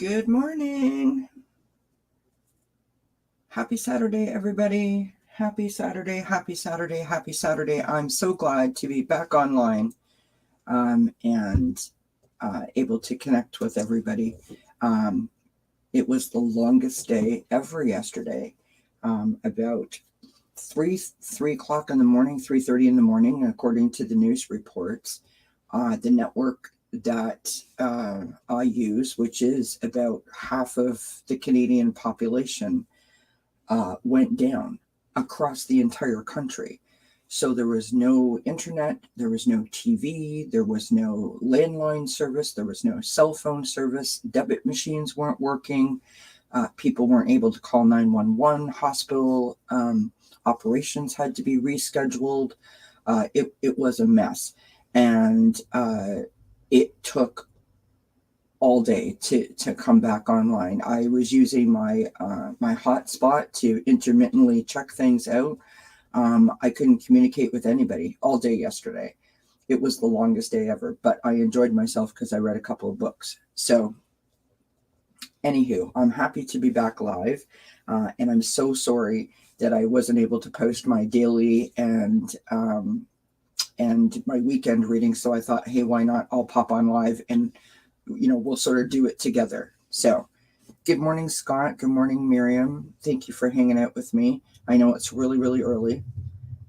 Good morning. Happy Saturday, everybody. Happy Saturday, happy Saturday, happy Saturday. I'm so glad to be back online and able to connect with everybody. It was the longest day ever yesterday. About 3 o'clock in the morning, 3:30 in the morning, according to the news reports. The network that I use, which is about half of the Canadian population, went down across the entire country. So there was no internet, there was no TV, there was no landline service, there was no cell phone service, debit machines weren't working, people weren't able to call 911, hospital operations had to be rescheduled. It was a mess. And it took all day to come back online. I was using my hotspot to intermittently check things out. I couldn't communicate with anybody all day yesterday. It was the longest day ever, but I enjoyed myself because I read a couple of books. So anywho, I'm happy to be back live, and I'm so sorry that I wasn't able to post my daily and my weekend reading. So I thought, hey, why not? I'll pop on live and we'll sort of do it together. So good morning, Scott. Good morning, Miriam. Thank you for hanging out with me. I know it's really, really early.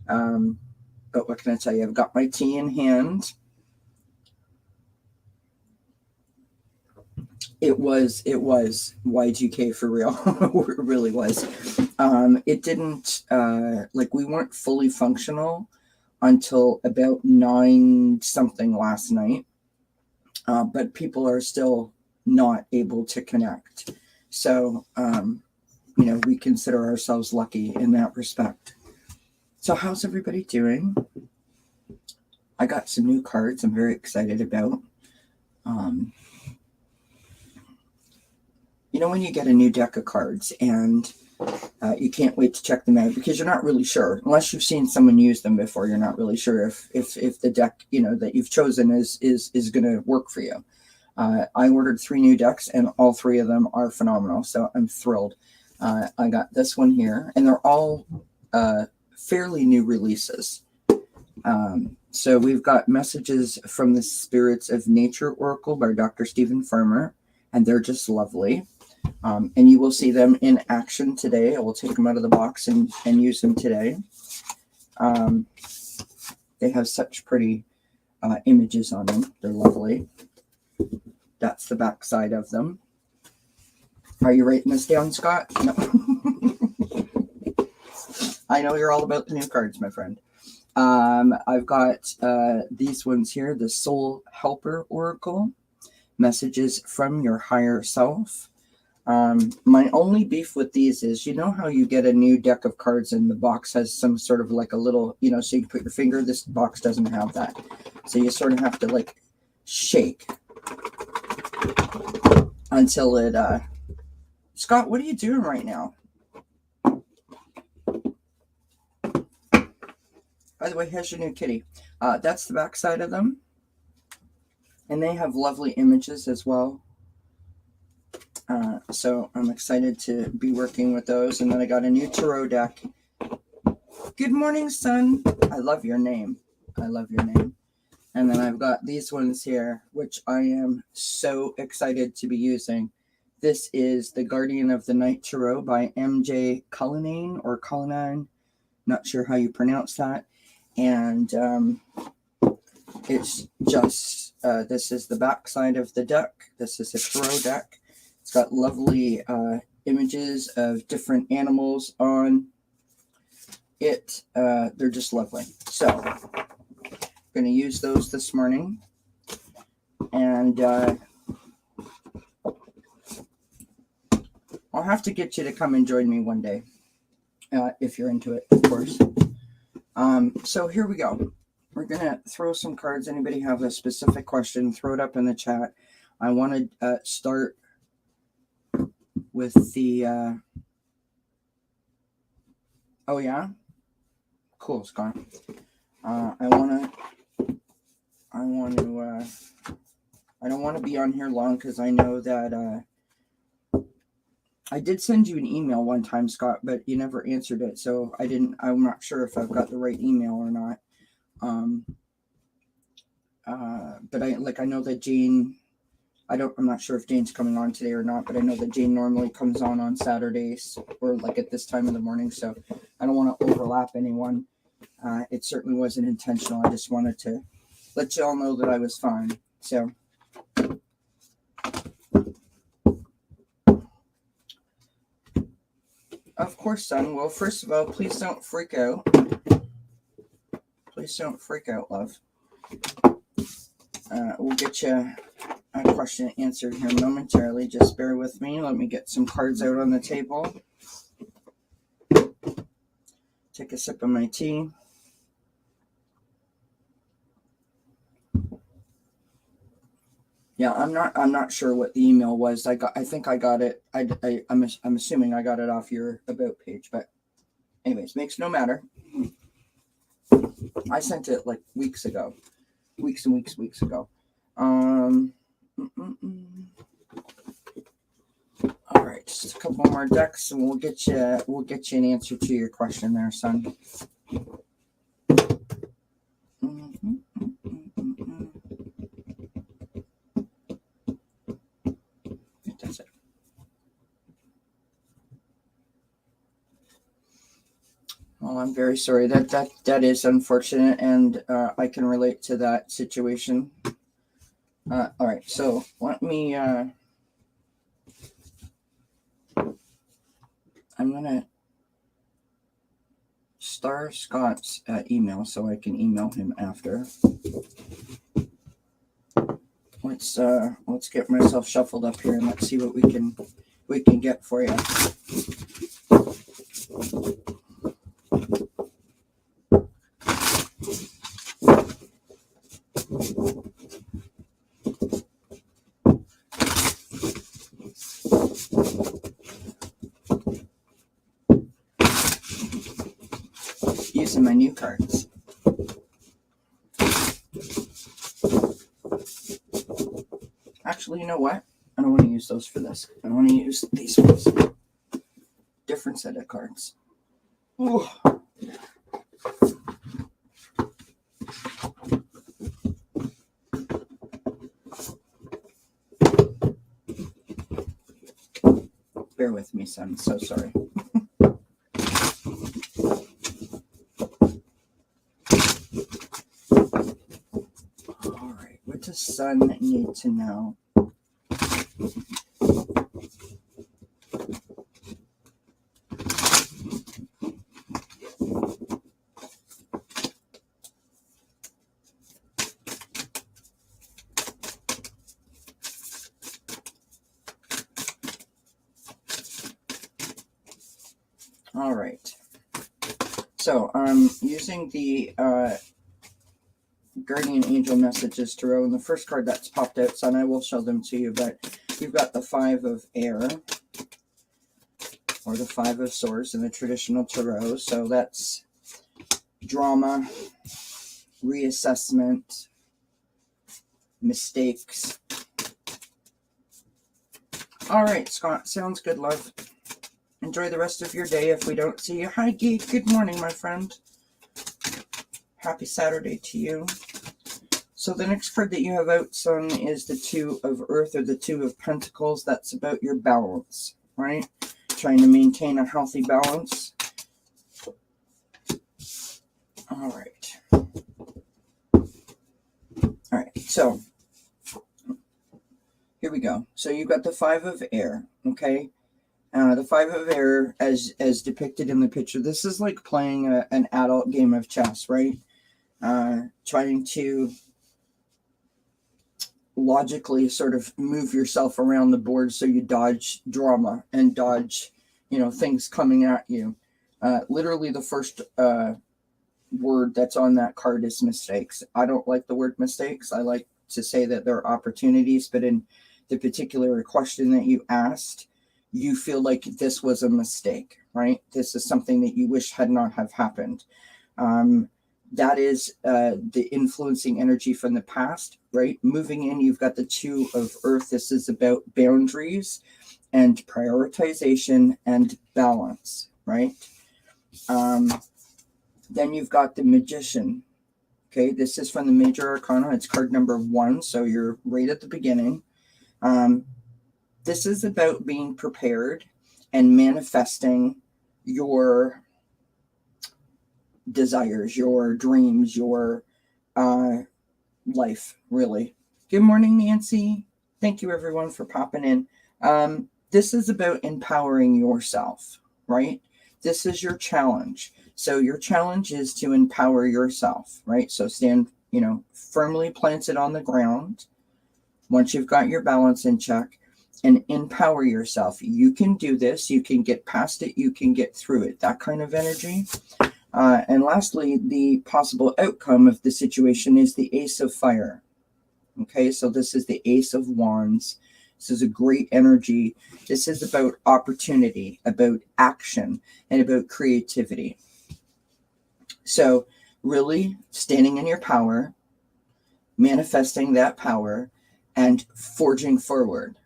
But what can I tell you? I've got my tea in hand. It was Y2K for real. It really was. It didn't, we weren't fully functional until about 9 something last night. But people are still not able to connect. So, we consider ourselves lucky in that respect. So how's everybody doing? I got some new cards I'm very excited about. When you get a new deck of cards and you can't wait to check them out because you're not really sure, unless you've seen someone use them before, you're not really sure if the deck that you've chosen is going to work for you. I ordered 3 new decks and all 3 of them are phenomenal, so I'm thrilled. I got this one here, and they're all fairly new releases. So we've got Messages from the Spirits of Nature Oracle by Dr. Stephen Farmer, and they're just lovely. And you will see them in action today. I will take them out of the box and use them today. They have such pretty images on them. They're lovely. That's the back side of them. Are you writing this down, Scott? No. I know you're all about the new cards, my friend. I've got these ones here, the Soul Helper Oracle, Messages from Your Higher Self. My only beef with these is, how you get a new deck of cards and the box has some sort of like a little, so you can put your finger. This box doesn't have that. So you sort of have to shake until it, Scott, what are you doing right now? By the way, here's your new kitty. That's the back side of them. And they have lovely images as well. So I'm excited to be working with those. And then I got a new tarot deck. Good morning, son. I love your name. I love your name. And then I've got these ones here, which I am so excited to be using. This is the Guardian of the Night Tarot by M.J. Cullinane or Cullinane. Not sure how you pronounce that. And it's just, this is the back side of the deck. This is a tarot deck. It's got lovely images of different animals on it. They're just lovely. So I'm going to use those this morning. And I'll have to get you to come and join me one day. If you're into it, of course. So here we go. We're going to throw some cards. Anybody have a specific question, throw it up in the chat. I want to start with the, oh yeah? Cool, Scott. I don't want to be on here long because I know that I did send you an email one time, Scott, but you never answered it. So I'm not sure if I've got the right email or not. But I know that Jane, I'm not sure if Jane's coming on today or not, but I know that Jane normally comes on Saturdays or like at this time in the morning. So I don't want to overlap anyone. It certainly wasn't intentional. I just wanted to let you all know that I was fine. So, of course, son. Well, first of all, please don't freak out. Please don't freak out, love. We'll get you a question answered here momentarily. Just bear with me. Let me get some cards out on the table. Take a sip of my tea. Yeah, I'm not sure what the email was. I think I got it. I'm assuming I got it off your about page, but anyways, makes no matter. I sent it like weeks ago. Weeks ago. All right, just a couple more decks, and we'll get you an answer to your question there, son. It does it. Well, I'm very sorry. That is unfortunate, and I can relate to that situation. All right, so let me. I'm gonna star Scott's email so I can email him after. Let's get myself shuffled up here and let's see what we can get for you. Using my new cards. Actually, you know what? I don't want to use those for this. I want to use these ones. Different set of cards. Ooh. Bear with me, son. So sorry. All right. What does son need to know? All right. So I'm using the Guardian Angel Messages Tarot, and the first card that's popped out, son, I will show them to you, but you've got the Five of Air, or the Five of Swords in the traditional tarot, so that's drama, reassessment, mistakes. All right, Scott, sounds good, love. Enjoy the rest of your day if we don't see you. Hi, Geek. Good morning, my friend. Happy Saturday to you. So the next card that you have out, son, is the Two of Earth, or the Two of Pentacles. That's about your balance, right? Trying to maintain a healthy balance. All right. All right, so here we go. So you've got the Five of Air, okay? The Five of Air, as depicted in the picture, this is like playing an adult game of chess, right? Trying to logically sort of move yourself around the board so you dodge drama and dodge, things coming at you. Literally the first word that's on that card is mistakes. I don't like the word mistakes. I like to say that there are opportunities, but in the particular question that you asked, you feel like this was a mistake, right? This is something that you wish had not have happened. That is the influencing energy from the past, right? Moving in, you've got the Two of Earth. This is about boundaries and prioritization and balance, right? Then you've got the Magician. Okay, this is from the Major Arcana. It's card number 1, so you're right at the beginning. This is about being prepared and manifesting your desires, your dreams, your life, really. Good morning, Nancy. Thank you, everyone, for popping in. This is about empowering yourself, right? This is your challenge. So your challenge is to empower yourself, right? So stand, firmly planted on the ground. Once you've got your balance in check, and empower yourself. You can do this. You can get past it. You can get through it. That kind of energy. And lastly, the possible outcome of the situation is the Ace of Fire. Okay, so this is the Ace of Wands. This is a great energy. This is about opportunity, about action, and about creativity. So really standing in your power, manifesting that power, and forging forward.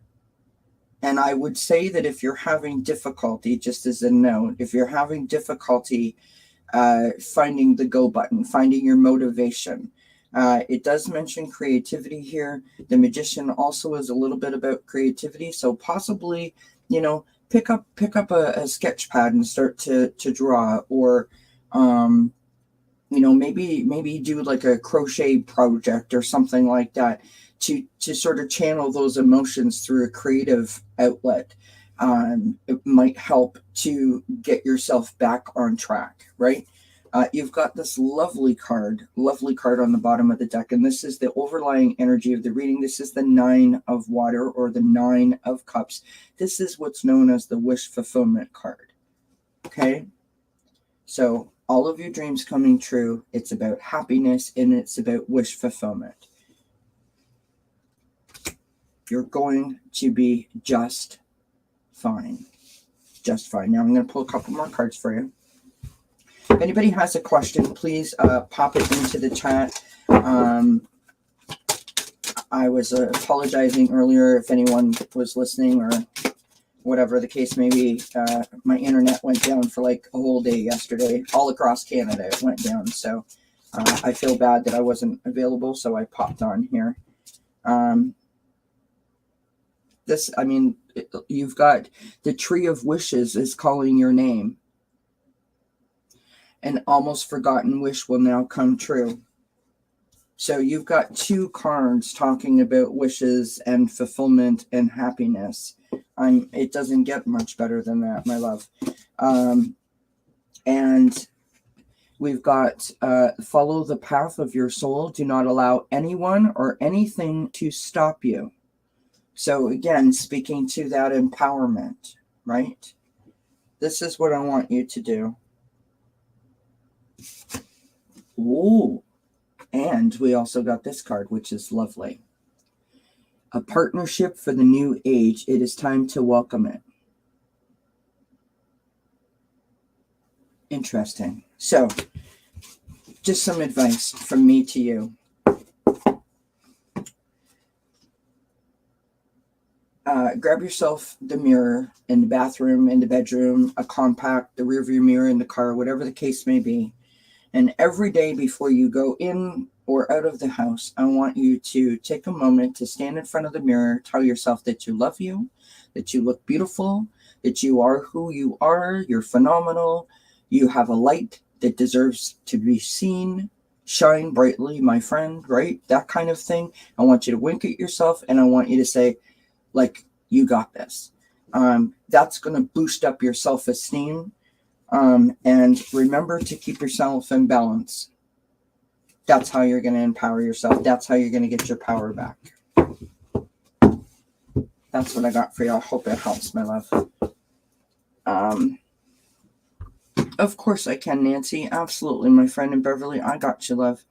And I would say that if you're having difficulty, just as a note, if you're having difficulty finding the go button, finding your motivation, it does mention creativity here. The Magician also is a little bit about creativity. So possibly, pick up a sketch pad and start to draw, or maybe do like a crochet project or something like that to sort of channel those emotions through a creative outlet. It might help to get yourself back on track, right? You've got this lovely card on the bottom of the deck, and this is the overlying energy of the reading. This is the 9 of Water, or the 9 of Cups. This is what's known as the wish fulfillment card. Okay? So all of your dreams coming true, it's about happiness, and it's about wish fulfillment. You're going to be just fine. Just fine. Now I'm going to pull a couple more cards for you. If anybody has a question, please pop it into the chat. I was apologizing earlier if anyone was listening or whatever the case may be. My internet went down for like a whole day yesterday. All across Canada it went down. So I feel bad that I wasn't available, so I popped on here. You've got the Tree of Wishes is calling your name. An almost forgotten wish will now come true. So you've got 2 cards talking about wishes and fulfillment and happiness. It doesn't get much better than that, my love. And we've got follow the path of your soul. Do not allow anyone or anything to stop you. So again, speaking to that empowerment, right? This is what I want you to do. Ooh. And we also got this card, which is lovely. A partnership for the new age. It is time to welcome it. Interesting. So, just some advice from me to you. Grab yourself the mirror in the bathroom, in the bedroom, a compact, the rearview mirror in the car, whatever the case may be. And every day before you go in or out of the house, I want you to take a moment to stand in front of the mirror, tell yourself that you love you, that you look beautiful, that you are who you are, you're phenomenal, you have a light that deserves to be seen, shine brightly, my friend, right? That kind of thing. I want you to wink at yourself, and I want you to say, like, you got this. That's going to boost up your self-esteem. And remember to keep yourself in balance. That's how you're going to empower yourself. That's how you're going to get your power back. That's what I got for you. I hope it helps, my love. Of course I can, Nancy. Absolutely, my friend in Beverly. I got you, love.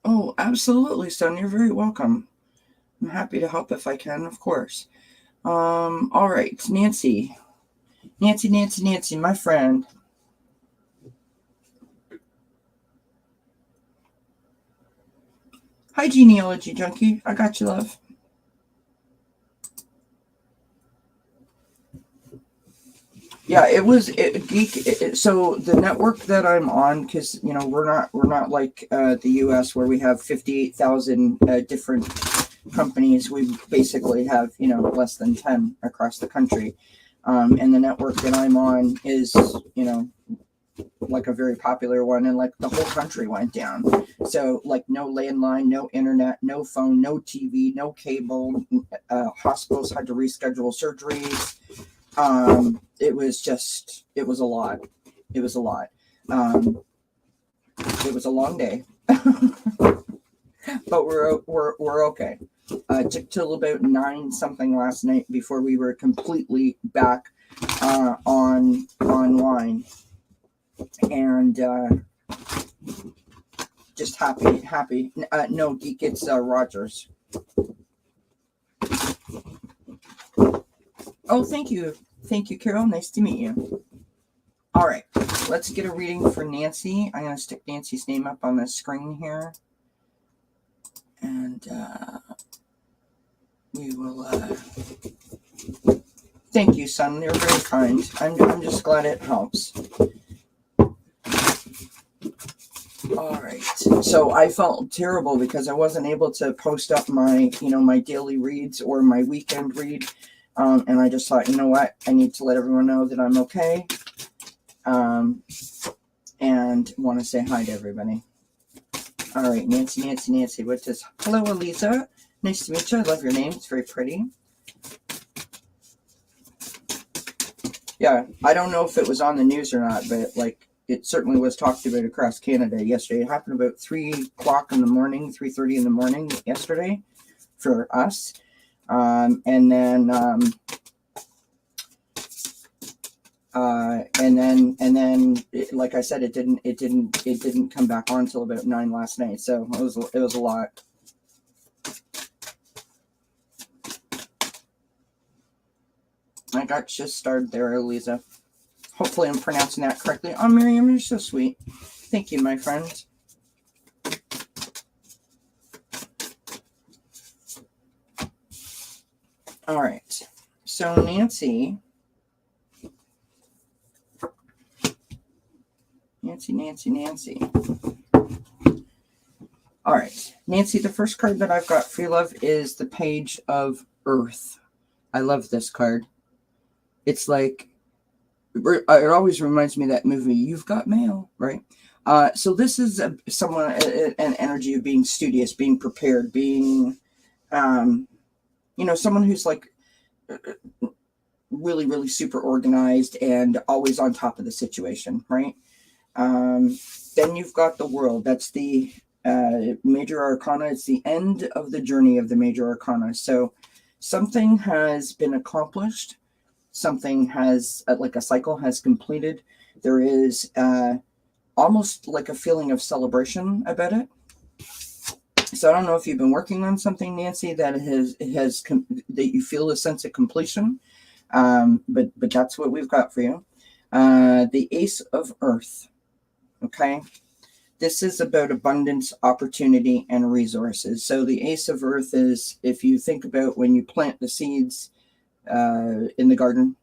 Oh, absolutely, son. You're very welcome. I'm happy to help if I can, of course. All right, Nancy, my friend. Hi, Genealogy Junkie. I got you, love. Yeah, it was geek. So the network that I'm on, because we're not like the U.S. where we have 58,000 different companies. We basically have less than 10 across the country, and the network that I'm on is like a very popular one, and like the whole country went down. So like no landline, no internet, no phone, no TV, no cable. Hospitals had to reschedule surgeries. It was a lot. It was a lot. It was a long day, but we're okay. It took till about 9 something last night before we were completely back online, and just happy. No, Geek, it's Rogers. Oh, thank you, Carol. Nice to meet you. All right, let's get a reading for Nancy. I'm going to stick Nancy's name up on the screen here, and we will. Thank you, son. You're very kind. I'm just glad it helps. All right. So I felt terrible because I wasn't able to post up my my daily reads or my weekend read, and I just thought, you know what, I need to let everyone know that I'm okay. And want to say hi to everybody. All right, Nancy. What does? Hello, Elisa. Nice to meet you. I love your name. It's very pretty. Yeah, I don't know if it was on the news or not, but like it certainly was talked about across Canada yesterday. It happened about 3:00 in the morning, 3:30 in the morning yesterday for us, and then. And then, like I said, it didn't come back on until about 9 last night. So it was a lot. I got just started there, Elisa. Hopefully, I'm pronouncing that correctly. Oh, Miriam, you're so sweet. Thank you, my friend. All right. So Nancy. All right, Nancy, the first card that I've got for you, love, is the Page of Earth. I love this card. It's like, it always reminds me of that movie, You've Got Mail, right? So this is an energy of being studious, being prepared, being, someone who's like really, really super organized and always on top of the situation, right? Then you've got the World. That's the Major Arcana. It's the end of the journey of the Major Arcana. So something has been accomplished. Something has, like a cycle has completed. There is almost like a feeling of celebration about it. So I don't know if you've been working on something, Nancy, that that you feel a sense of completion. But that's what we've got for you. The Ace of Earth. Okay. This is about abundance, opportunity, and resources. So the Ace of Earth is, if you think about when you plant the seeds in the garden,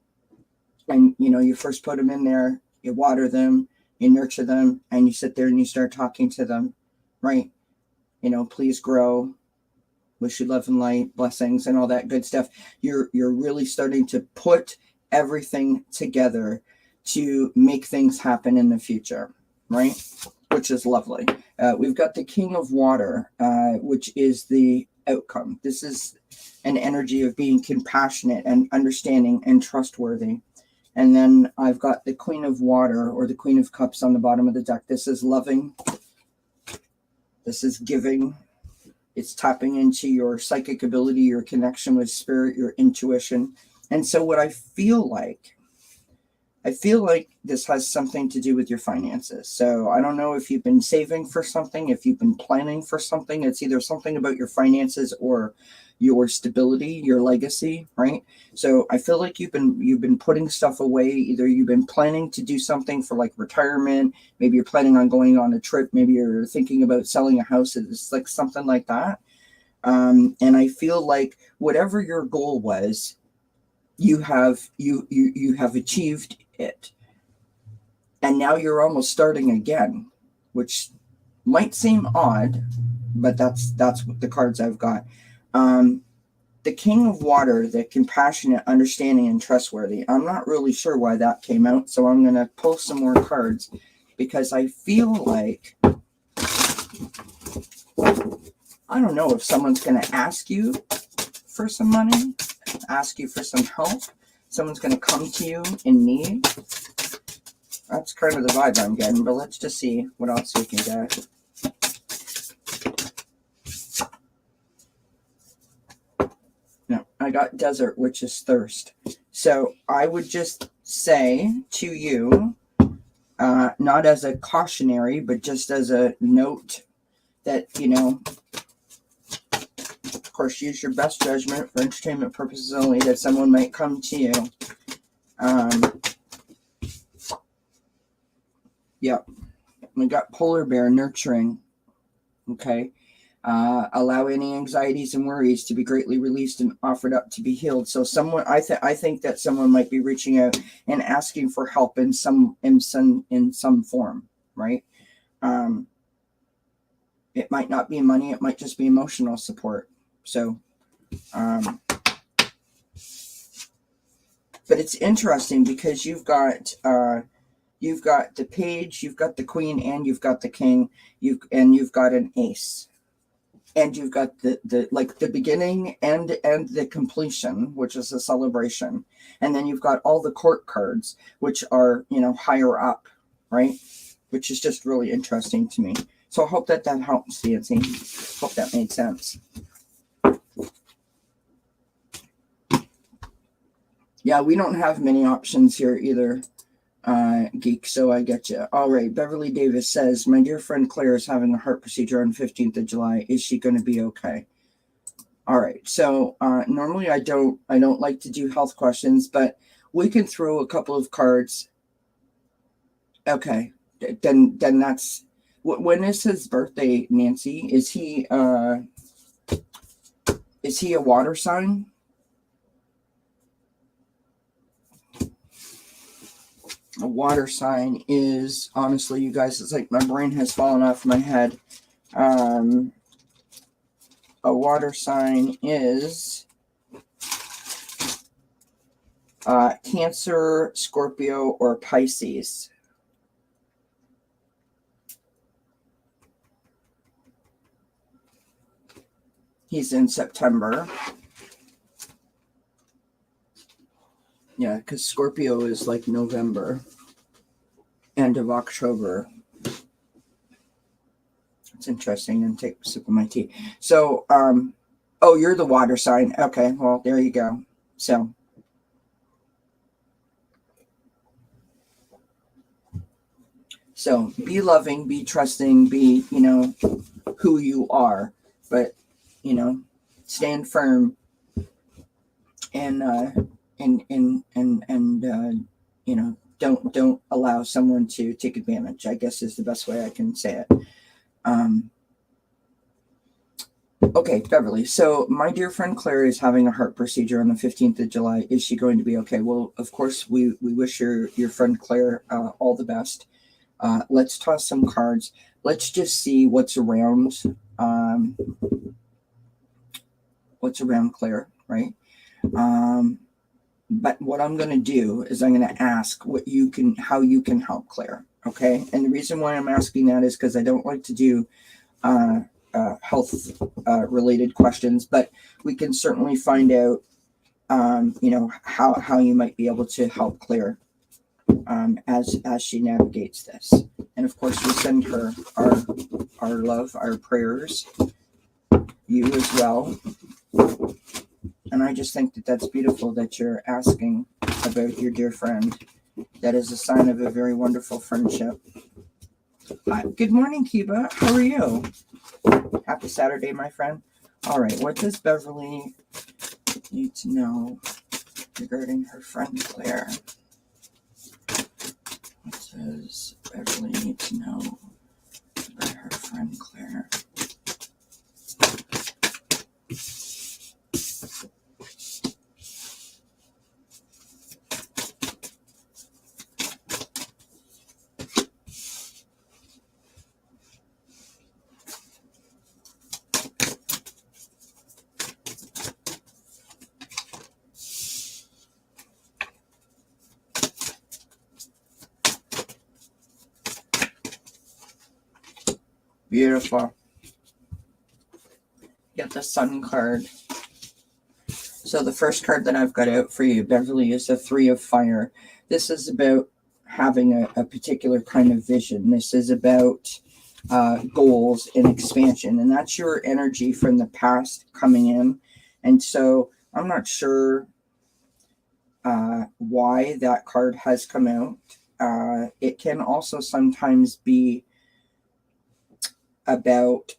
and you first put them in there, you water them, you nurture them, and you sit there and you start talking to them, right? Please grow, wish you love and light, blessings, and all that good stuff. You're really starting to put everything together to make things happen in the future, right? Which is lovely. We've got the King of Water, which is the outcome. This is an energy of being compassionate and understanding and trustworthy. And then I've got the Queen of Water, or the Queen of Cups, on the bottom of the deck. This is loving. This is giving. It's tapping into your psychic ability, your connection with spirit, your intuition. And so what I feel like this has something to do with your finances. So I don't know if you've been saving for something, if you've been planning for something. It's either something about your finances or your stability, your legacy, right? So I feel like you've been putting stuff away. Either you've been planning to do something for like retirement, maybe you're planning on going on a trip, maybe you're thinking about selling a house. It's like something like that. And I feel like whatever your goal was, you have achieved it, and now you're almost starting again, which might seem odd, but that's what the cards I've got. The King of Water, the compassionate, understanding, and trustworthy. I'm not really sure why that came out, so I'm going to pull some more cards because I feel like, I don't know if someone's going to ask you for some money, ask you for some help. Someone's going to come to you in need. That's kind of the vibe I'm getting, but let's just see what else we can get. No, I got desert, which is thirst. So I would just say to you, not as a cautionary, but just as a note that, you know, of course, use your best judgment for entertainment purposes only, that someone might come to you. Yep. We got polar bear, nurturing. Okay. Allow any anxieties and worries to be greatly released and offered up to be healed. So someone, I think that someone might be reaching out and asking for help in some form, right? It might not be money. It might just be emotional support. So, but it's interesting because you've got the page, you've got the queen, and you've got the king, you've got an ace. And you've got the like the beginning and the completion, which is a celebration. And then you've got all the court cards, which are, you know, higher up, right? Which is just really interesting to me. So I hope that helps, Nancy. Hope that made sense. Yeah, we don't have many options here either, geek, so I get you. All right, Beverly Davis says, my dear friend Claire is having a heart procedure on 15th of July. Is she going to be okay? All right, so normally I don't like to do health questions, but we can throw a couple of cards. Okay, then that's, when is his birthday, Nancy? Is he a water sign? A water sign is, honestly, you guys, it's like my brain has fallen off my head. A water sign is Cancer, Scorpio, or Pisces. He's in September. Yeah, because Scorpio is like November, end of October. It's interesting. And take a sip of my tea. So, oh, you're the water sign. Okay, well, there you go. So, be loving, be trusting, be, you know, who you are, but, you know, stand firm and you know, don't allow someone to take advantage, I guess is the best way I can say it. Okay, Beverly. So my dear friend Claire is having a heart procedure on the 15th of July. Is she going to be okay? Well, of course, we wish your friend Claire all the best. Let's toss some cards. Let's just see what's around Claire, right? But what I'm going to do is I'm going to ask how you can help Claire. Okay. And the reason why I'm asking that is because I don't like to do health related questions, but we can certainly find out, you know, how you might be able to help Claire as she navigates this. And of course, we send her our love, our prayers, you as well. And I just think that that's beautiful that you're asking about your dear friend. That is a sign of a very wonderful friendship. Hi, good morning, Kiba. How are you? Happy Saturday, my friend. All right, what does Beverly need to know regarding her friend Claire? What does Beverly need to know about her friend Claire? Beautiful. Get the Sun card. So the first card that I've got out for you, Beverly, is the Three of Fire. This is about having a particular kind of vision. This is about goals and expansion. And that's your energy from the past coming in. And so I'm not sure why that card has come out. It can also sometimes be about,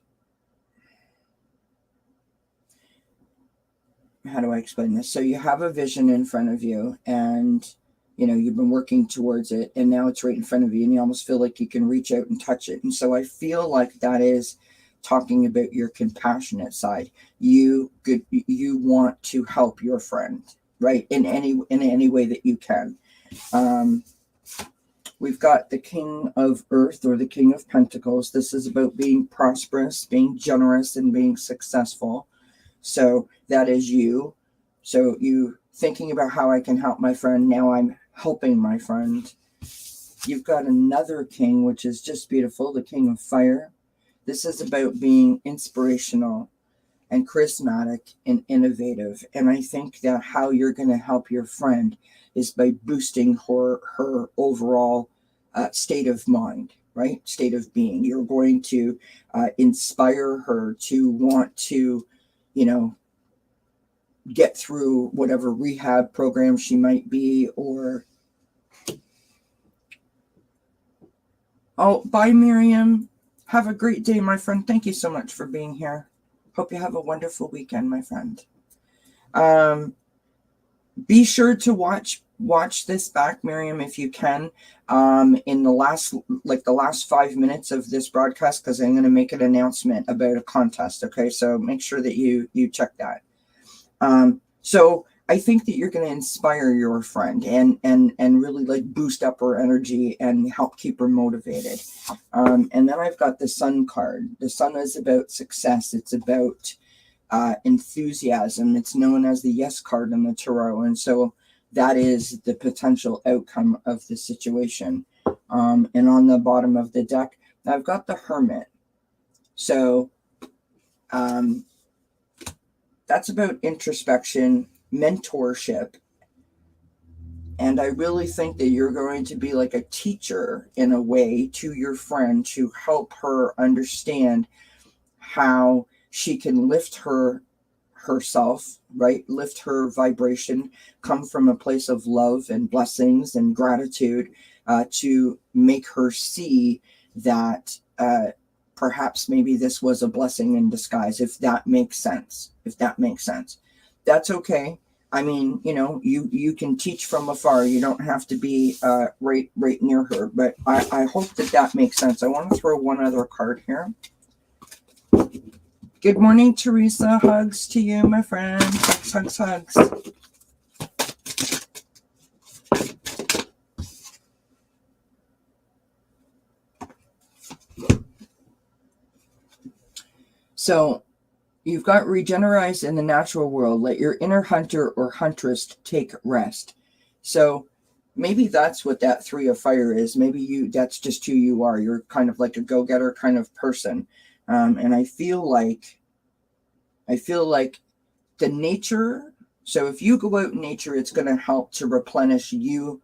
how do I explain this? So you have a vision in front of you, and you've been working towards it, and now it's right in front of you, and you almost feel like you can reach out and touch it. And so I feel like that is talking about your compassionate side. You want to help your friend, right? In any way that you can. We've got the King of Earth, or the King of Pentacles. This is about being prosperous, being generous, and being successful. So that is you. So you thinking about how I can help my friend. Now I'm helping my friend. You've got another king, which is just beautiful, the King of Fire. This is about being inspirational and charismatic and innovative. And I think that how you're going to help your friend is by boosting her overall state of mind, right? State of being. You're going to inspire her to want to, get through whatever rehab program she might be, or... Oh, bye, Miriam. Have a great day, my friend. Thank you so much for being here. Hope you have a wonderful weekend, my friend. Be sure to watch this back, Miriam, if you can, in the last 5 minutes of this broadcast, because I'm going to make an announcement about a contest. Okay, so make sure that you check that. So I think that you're going to inspire your friend and really like boost up her energy and help keep her motivated. And then I've got the Sun card. The Sun is about success. It's about enthusiasm. It's known as the Yes card in the tarot. And so that is the potential outcome of the situation. And on the bottom of the deck, I've got the Hermit. So that's about introspection, mentorship. And I really think that you're going to be like a teacher in a way to your friend to help her understand how she can lift herself, right? Lift her vibration, come from a place of love and blessings and gratitude, to make her see that perhaps maybe this was a blessing in disguise, if that makes sense. That's okay. I mean, you can teach from afar. You don't have to be right near her. But I hope that makes sense. I want to throw one other card here. Good morning, Teresa. Hugs to you, my friend. Hugs. So you've got regenerize in the natural world. Let your inner hunter or huntress take rest. So maybe that's what that Three of Fire is. Maybe that's just who you are. You're kind of like a go-getter kind of person. And I feel like the nature. So if you go out in nature, it's going to help to replenish you.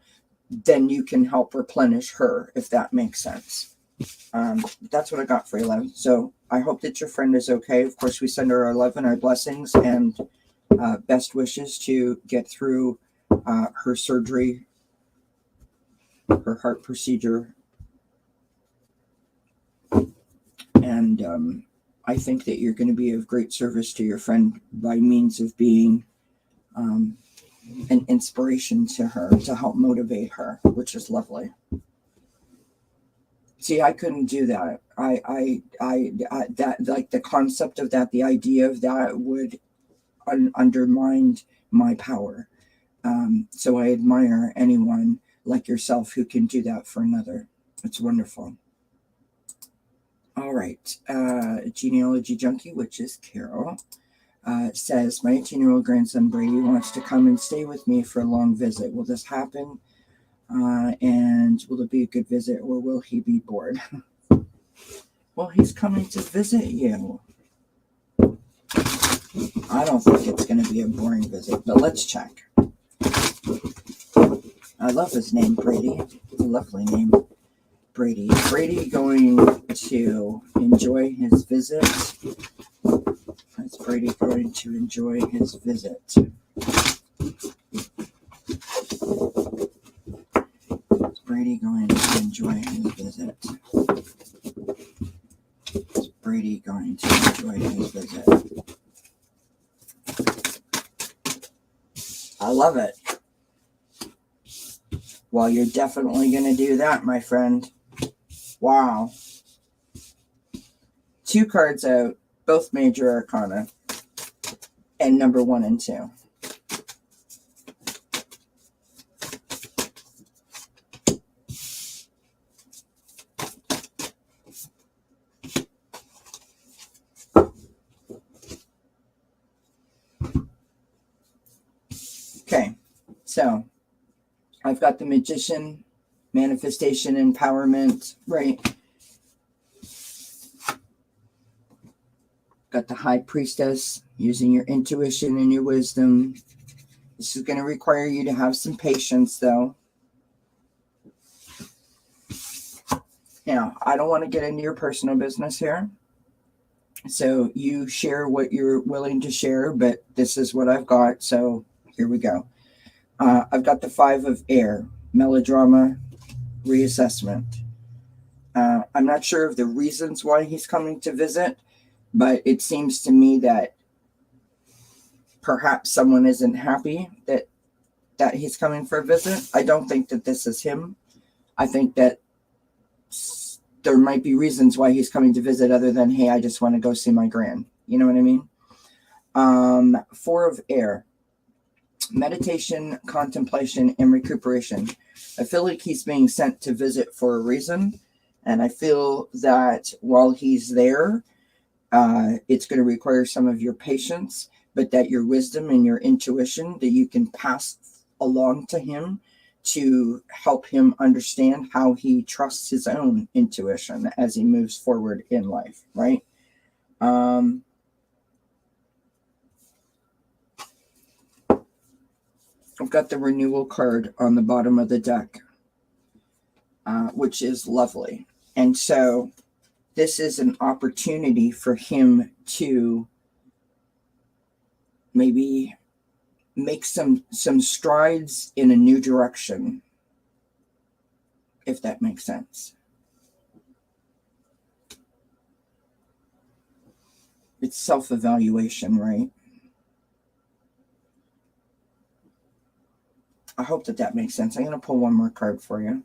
Then you can help replenish her, if that makes sense. That's what I got for you, love. So I hope that your friend is okay. Of course, we send her our love and our blessings and best wishes to get through her surgery, her heart procedure. And I think that you're going to be of great service to your friend by means of being an inspiration to her, to help motivate her, which is lovely. See, I couldn't do that. I that, like, the concept of that, the idea of that would undermine my power. So I admire anyone like yourself who can do that for another. It's wonderful. All right. Genealogy Junkie, which is Carol, says, my 18-year-old grandson Brady wants to come and stay with me for a long visit. Will this happen? And will it be a good visit, or will he be bored? Well, he's coming to visit you. I don't think it's going to be a boring visit, but let's check. I love his name, Brady. It's a lovely name, Brady. Brady going to enjoy his visit. That's Brady going to enjoy his visit. Is Brady going to enjoy his visit? Is Brady going to enjoy his visit? I love it. Well, you're definitely going to do that, my friend. Wow. 2 cards out, both major arcana, and number 1 and 2. Okay, so I've got the Magician, manifestation, empowerment, right? Got the High Priestess, using your intuition and your wisdom. This is going to require you to have some patience, though. Now, I don't want to get into your personal business here. So you share what you're willing to share, but this is what I've got. So here we go. I've got the 5 of Air, melodrama, reassessment. I'm not sure of the reasons why he's coming to visit, but it seems to me that perhaps someone isn't happy that he's coming for a visit. I don't think that this is him. I think that there might be reasons why he's coming to visit other than, hey, I just want to go see my gran. You know what I mean? 4 of Air, meditation, contemplation, and recuperation. I feel like he's being sent to visit for a reason. And I feel that while he's there, it's going to require some of your patience, but that your wisdom and your intuition that you can pass along to him to help him understand how he trusts his own intuition as he moves forward in life, right? I've got the renewal card on the bottom of the deck, which is lovely. And so this is an opportunity for him to maybe make some strides in a new direction, if that makes sense. It's self-evaluation, right? I hope that makes sense. I'm going to pull one more card for you.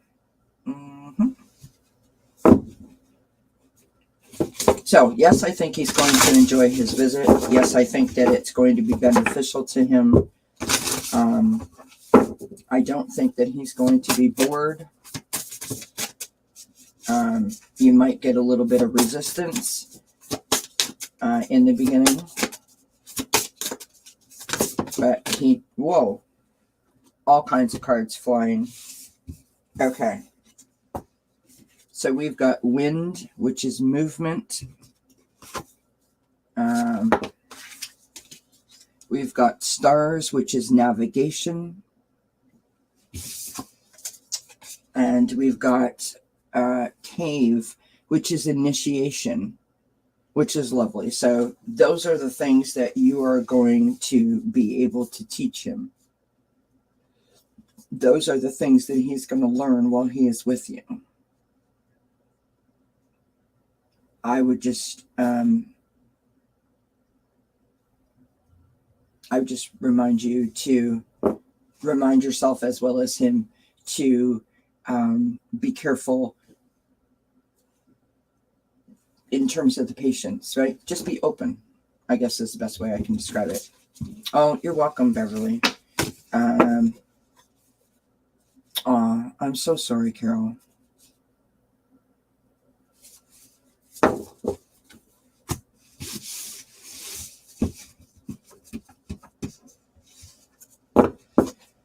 So, yes, I think he's going to enjoy his visit. Yes, I think that it's going to be beneficial to him. I don't think that he's going to be bored. You might get a little bit of resistance in the beginning. But whoa, all kinds of cards flying. Okay. So we've got wind, which is movement. We've got stars, which is navigation. And we've got cave, which is initiation, which is lovely. So those are the things that you are going to be able to teach him. Those are the things that he's going to learn while he is with you. I would just I would just remind you to remind yourself as well as him to be careful in terms of the patients, right? Just be open, I guess is the best way I can describe it. Oh, you're welcome, Beverly. I'm so sorry, Carol.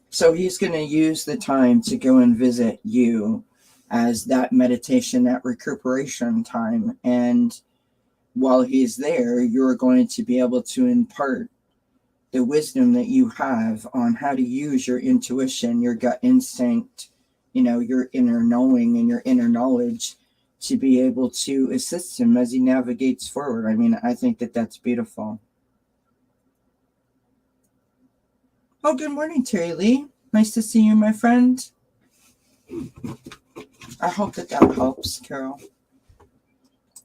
So he's going to use the time to go and visit you as that meditation, that recuperation time. And while he's there, you're going to be able to impart the wisdom that you have on how to use your intuition, your gut instinct, your inner knowing and your inner knowledge to be able to assist him as he navigates forward. I mean, I think that that's beautiful. Oh, good morning, Terry Lee. Nice to see you, my friend. I hope that helps, Carol.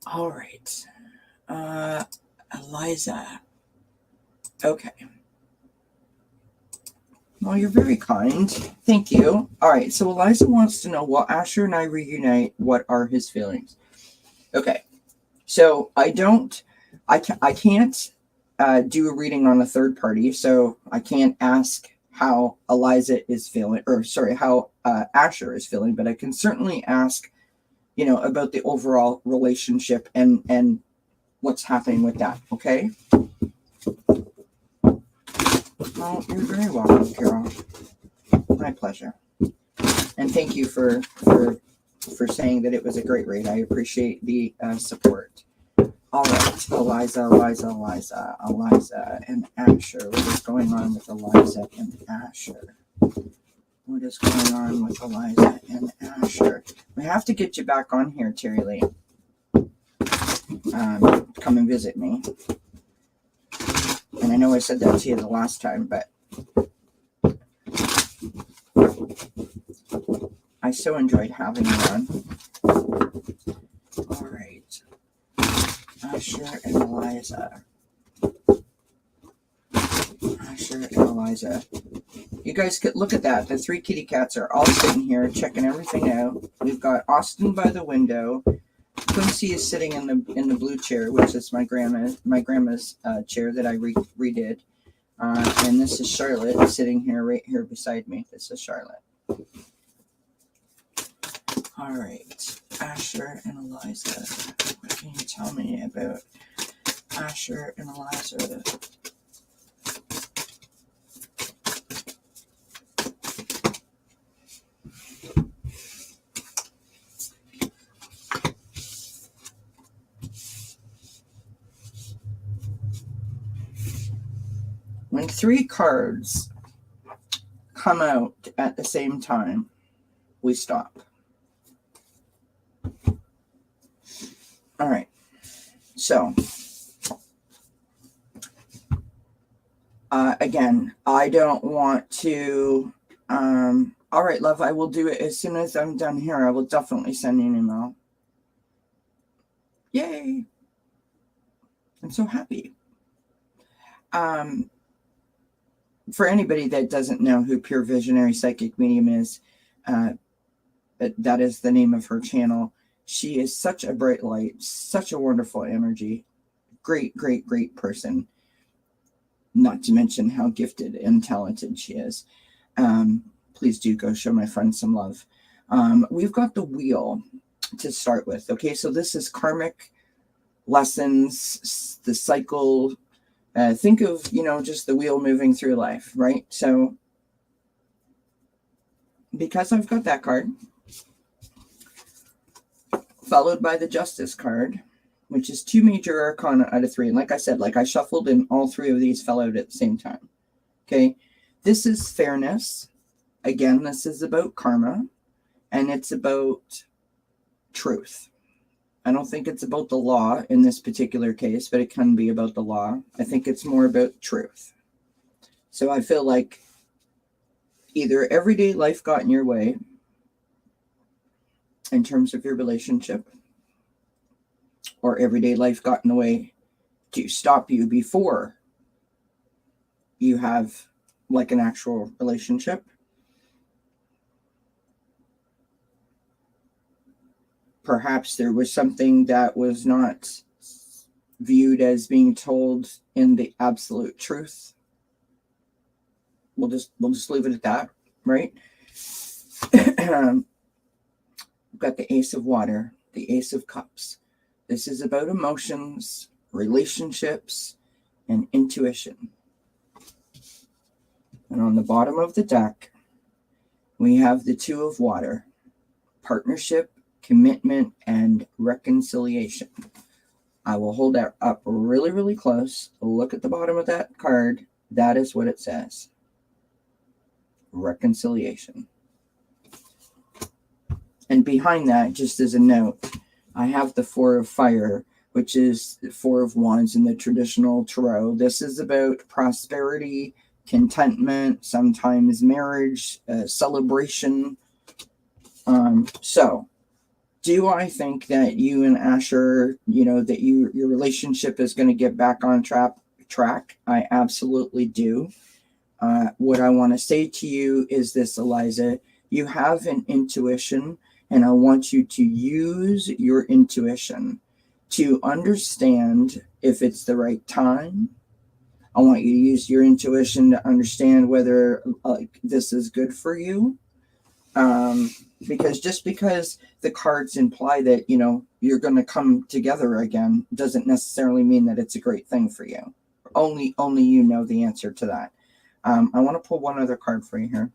All right. Eliza. Okay. Well, you're very kind. Thank you. All right. So Eliza wants to know, will Asher and I reunite? What are his feelings? Okay. So I can't do a reading on a third party. So I can't ask how Eliza is feeling, or sorry, how Asher is feeling, but I can certainly ask, about the overall relationship and what's happening with that. Okay. Oh, you're very welcome, Carol. My pleasure. And thank you for saying that it was a great read. I appreciate the support. All right, Eliza, and Asher. What is going on with Eliza and Asher? What is going on with Eliza and Asher? We have to get you back on here, Terry Lee. Come and visit me. And I know I said that to you the last time, but I so enjoyed having you on. All right. Asher and Eliza. Asher and Eliza. You guys could look at that. The three kitty cats are all sitting here checking everything out. We've got Austin by the window. Quincy is sitting in the blue chair, which is my grandma's chair that I redid. And this is Charlotte sitting here right here beside me. This is Charlotte. All right, Asher and Eliza. What can you tell me about Asher and Eliza? When three cards come out at the same time, we stop. All right. So, again, I don't want to... all right, love, I will do it as soon as I'm done here. I will definitely send you an email. Yay. I'm so happy. For anybody that doesn't know who Pure Visionary Psychic Medium is, that is the name of her channel. She is such a bright light, such a wonderful energy. Great, great, great person. Not to mention how gifted and talented she is. Please do go show my friend some love. We've got the wheel to start with. Okay, so this is karmic lessons, the cycle. Think of, just the wheel moving through life, right? So because I've got that card, followed by the Justice card, which is 2 major arcana out of 3. And like I said, I shuffled and all 3 of these fell out at the same time. Okay, this is fairness. Again, this is about karma, and it's about truth. I don't think it's about the law in this particular case, but it can be about the law. I think it's more about truth. So I feel like either everyday life got in your way in terms of your relationship, or everyday life got in the way to stop you before you have like an actual relationship. Perhaps there was something that was not viewed as being told in the absolute truth. We'll just leave it at that, right? We've got the Ace of Water, the Ace of Cups. This is about emotions, relationships, and intuition. And on the bottom of the deck, we have the Two of Water, partnership, commitment, and reconciliation. I will hold that up really, really close. Look at the bottom of that card. That is what it says. Reconciliation. And behind that, just as a note, I have the Four of Fire, which is the Four of Wands in the traditional tarot. This is about prosperity, contentment, sometimes marriage, celebration. So, do I think that you and Asher, that your relationship is going to get back on track? I absolutely do. What I want to say to you is this, Eliza. You have an intuition, and I want you to use your intuition to understand if it's the right time. I want you to use your intuition to understand whether this is good for you. Because just because the cards imply that, you're going to come together again doesn't necessarily mean that it's a great thing for you. Only you know the answer to that. I want to pull one other card for you here.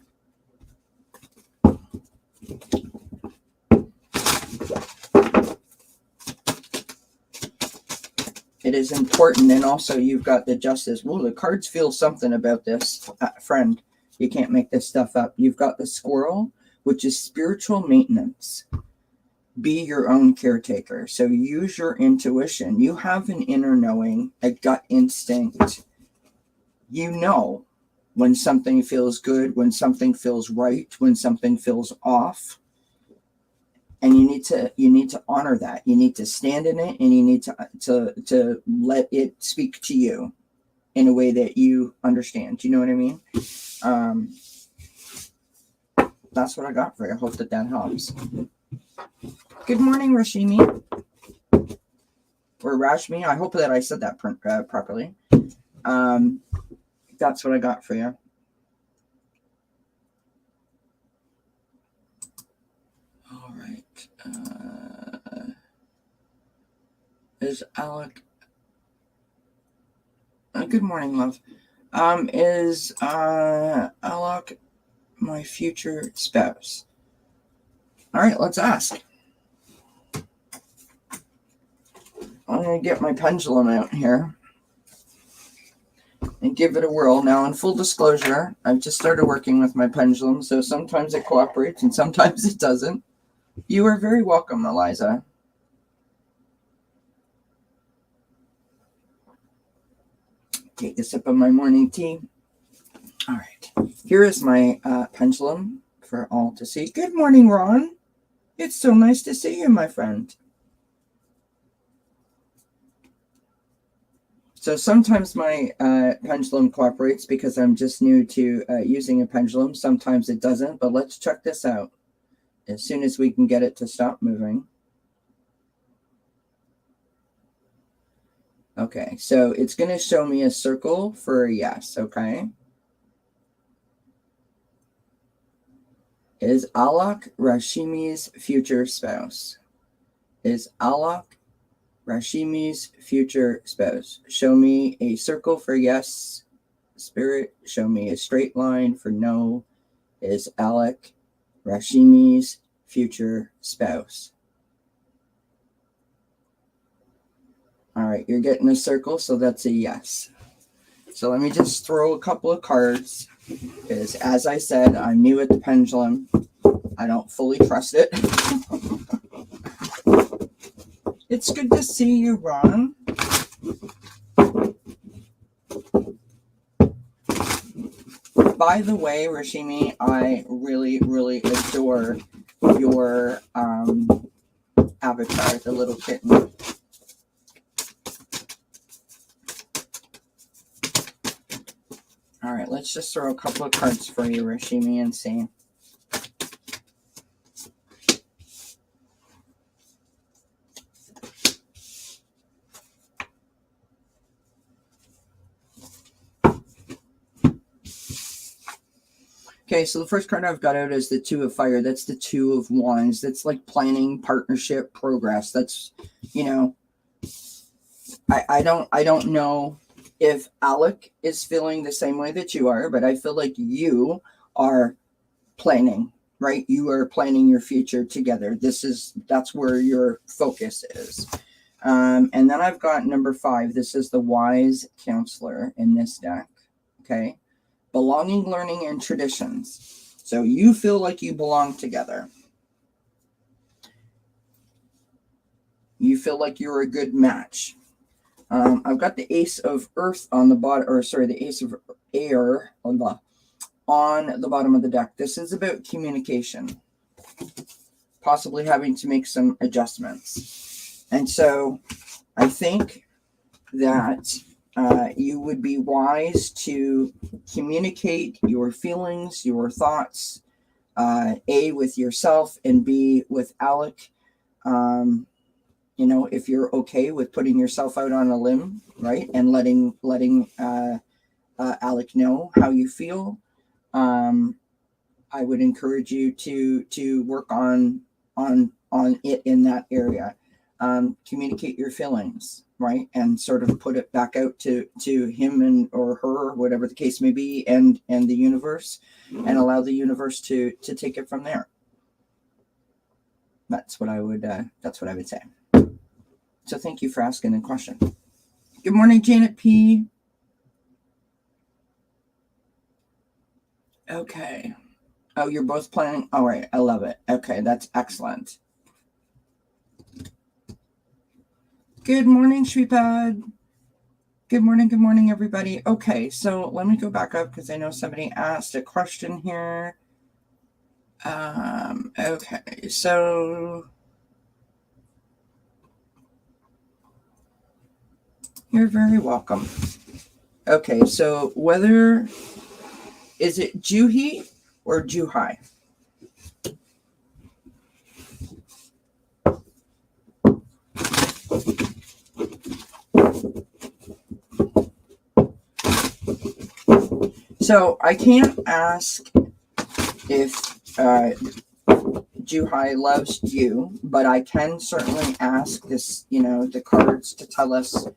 It is important, and also you've got the Justice. Well, the cards feel something about this, friend. You can't make this stuff up. You've got the Squirrel, which is spiritual maintenance. Be your own caretaker. So use your intuition. You have an inner knowing, a gut instinct. You know when something feels good, when something feels right, when something feels off. And you need to honor that. You need to stand in it, and you need to let it speak to you in a way that you understand. Do you know what I mean? That's what I got for you. I hope that helps. Good morning, Rashmi. Or Rashmi. I hope that I said that properly. That's what I got for you. All right. Is Alec? Good morning, love. Is Alec my future spouse? All right, let's ask. I'm going to get my pendulum out here and give it a whirl. Now, in full disclosure, I've just started working with my pendulum, so sometimes it cooperates and sometimes it doesn't. You are very welcome, Eliza. Take a sip of my morning tea. All right. Here is my pendulum for all to see. Good morning, Ron. It's so nice to see you, my friend. So sometimes my pendulum cooperates because I'm just new to using a pendulum. Sometimes it doesn't, but let's check this out as soon as we can get it to stop moving. Okay, so it's going to show me a circle for a yes, okay? Is Alok Rashmi's future spouse? Is Alok Rashmi's future spouse? Show me a circle for yes, Spirit. Show me a straight line for no. Is Alok Rashmi's future spouse? All right, you're getting a circle, so that's a yes. So let me just throw a couple of cards, because as I said, I'm new at the pendulum. I don't fully trust it. It's good to see you, Ron. By the way, Rashmi, I really, really adore your avatar, the little kitten. All right, let's just throw a couple of cards for you, Rashimi, and see. Okay, so the first card I've got out is the Two of Fire. That's the Two of Wands. That's like planning, partnership, progress. That's, you know, I don't know if Alec is feeling the same way that you are, but I feel like you are planning, right? You are planning your future together. That's where your focus is. And then I've got number 5. This is the Wise Counselor in this deck. Okay. Belonging, learning, and traditions. So you feel like you belong together. You feel like you're a good match. I've got the Ace of Earth on the bottom, or sorry, the Ace of Air on the bottom of the deck. This is about communication, possibly having to make some adjustments. And so I think that you would be wise to communicate your feelings, your thoughts, A, with yourself, and B, with Alec. You know, if you're okay with putting yourself out on a limb, right, and letting Alec know how you feel, I would encourage you to work on it in that area. Communicate your feelings, right, and sort of put it back out to him and or her, whatever the case may be, and the universe, and allow the universe to take it from there. That's what I would say. So thank you for asking the question. Good morning, Janet P. Okay. Oh, you're both planning. All right. I love it. Okay. That's excellent. Good morning, Shripad. Good morning, everybody. Okay. So let me go back up because I know somebody asked a question here. Okay. So you're very welcome. Okay. So whether is it Juhi or Juhai? So I can't ask if Juhai loves you, but I can certainly ask this, the cards to tell us,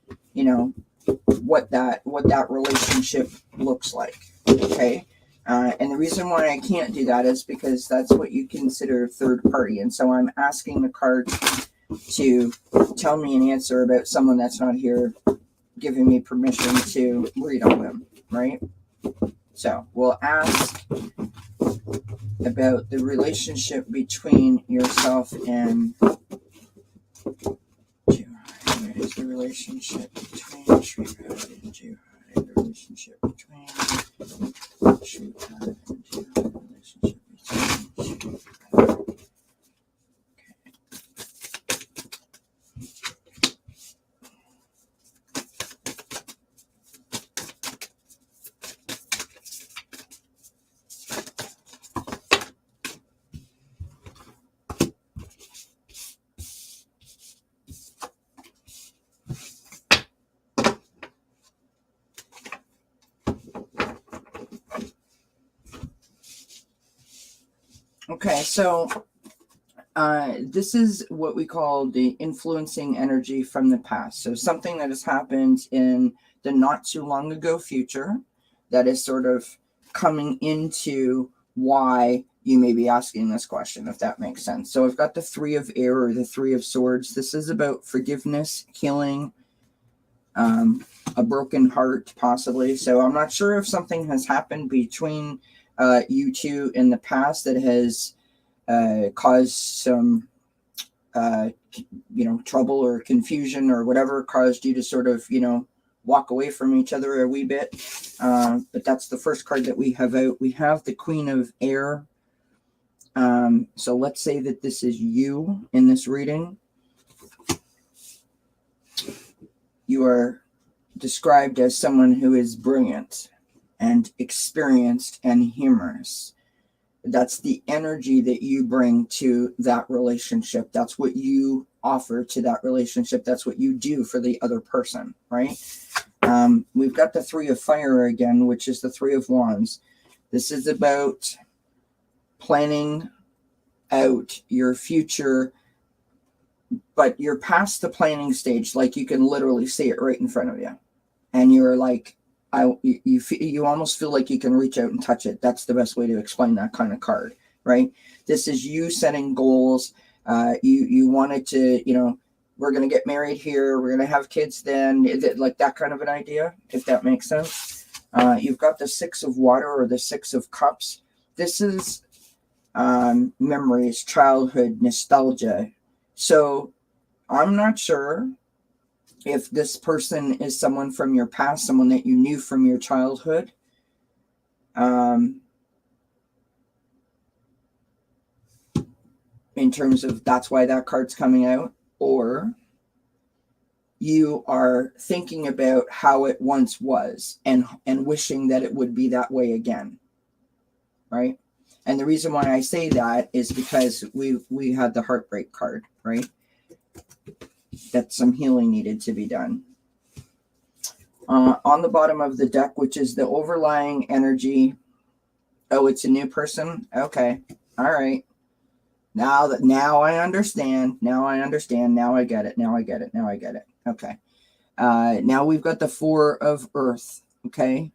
what that relationship looks like. Okay. And the reason why I can't do that is because that's what you consider third party. And so I'm asking the cards to tell me an answer about someone that's not here, giving me permission to read on them, right? So we'll ask about the relationship between yourself and Juhai. What is the relationship between Shripad and Juhai? The relationship between Shripad and Juhai. The relationship between Shripad. Okay, so this is what we call the influencing energy from the past. So something that has happened in the not too long ago future that is sort of coming into why you may be asking this question, if that makes sense. So I've got the Three of Air or the Three of Swords. This is about forgiveness, healing, a broken heart, possibly. So I'm not sure if something has happened between you two in the past that has caused some trouble or confusion or whatever, caused you to sort of walk away from each other a wee bit, but that's the first card that we have out. We have the Queen of Air. So let's say that this is you in this reading. You are described as someone who is brilliant, and experienced and humorous. That's the energy that you bring to that relationship. That's what you offer to that relationship. That's what you do for the other person, right? We've got the Three of Fire again, which is the Three of Wands. This is about planning out your future, but you're past the planning stage. Like, you can literally see it right in front of you. And you're like, you almost feel like you can reach out and touch it. That's the best way to explain that kind of card, right? This is you setting goals. You wanted to, we're going to get married here. We're going to have kids then. Like that kind of an idea, if that makes sense. You've got the Six of Water or the Six of Cups. This is memories, childhood, nostalgia. So I'm not sure if this person is someone from your past, someone that you knew from your childhood. In terms of that's why that card's coming out, or you are thinking about how it once was and wishing that it would be that way again, right? And the reason why I say that is because we had the heartbreak card, right? That some healing needed to be done. On the bottom of the deck, which is the overlying energy. Oh, it's a new person? Okay. All right. Now I understand. Now I understand. Now I get it. Now I get it. Now I get it. Okay. Now we've got the Four of Earth. Okay.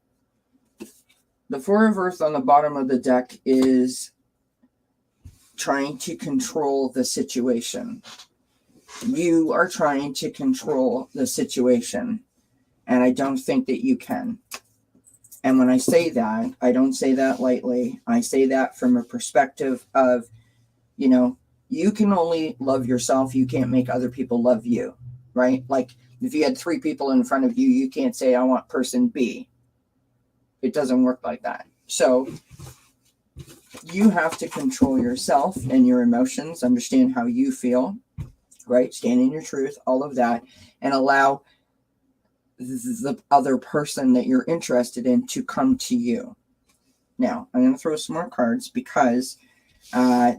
The Four of Earth on the bottom of the deck is trying to control the situation. You are trying to control the situation, and I don't think that you can. And when I say that, I don't say that lightly. I say that from a perspective of, you can only love yourself. You can't make other people love you, right? Like, if you had 3 people in front of you, you can't say, I want person B. It doesn't work like that. So you have to control yourself and your emotions, understand how you feel, right? Stand in your truth, all of that, and allow the other person that you're interested in to come to you. Now, I'm going to throw some more cards because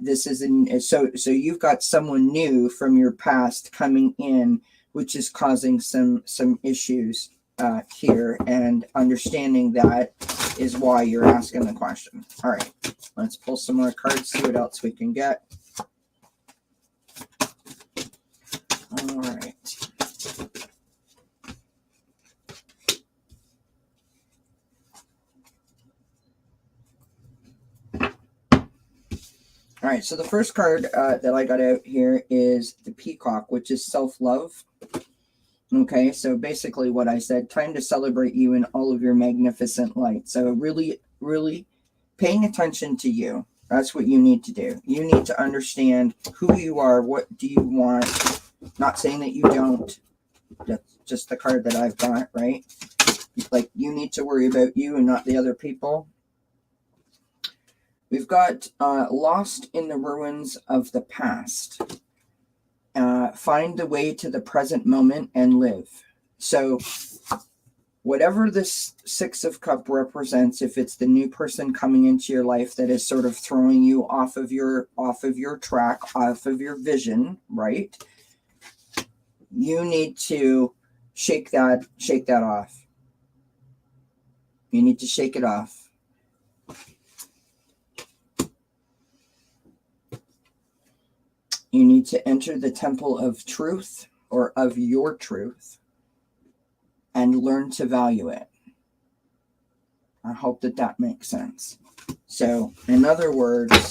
this is so you've got someone new from your past coming in, which is causing some issues here, and understanding that is why you're asking the question. All right, let's pull some more cards, see what else we can get. All right. All right, so the first card that I got out here is the Peacock, which is self-love. Okay, so basically what I said, time to celebrate you in all of your magnificent light. So really, really paying attention to you. That's what you need to do. You need to understand who you are, what do you want. Not saying that you don't. That's just the card that I've got, right? Like, you need to worry about you and not the other people. We've got lost in the ruins of the past. Find the way to the present moment and live. So whatever this Six of Cups represents, if it's the new person coming into your life that is sort of throwing you off of your track, off of your vision, right? You need to shake that off. You need to shake it off. You need to enter the temple of truth, or of your truth, and learn to value it. I hope that makes sense. So, in other words,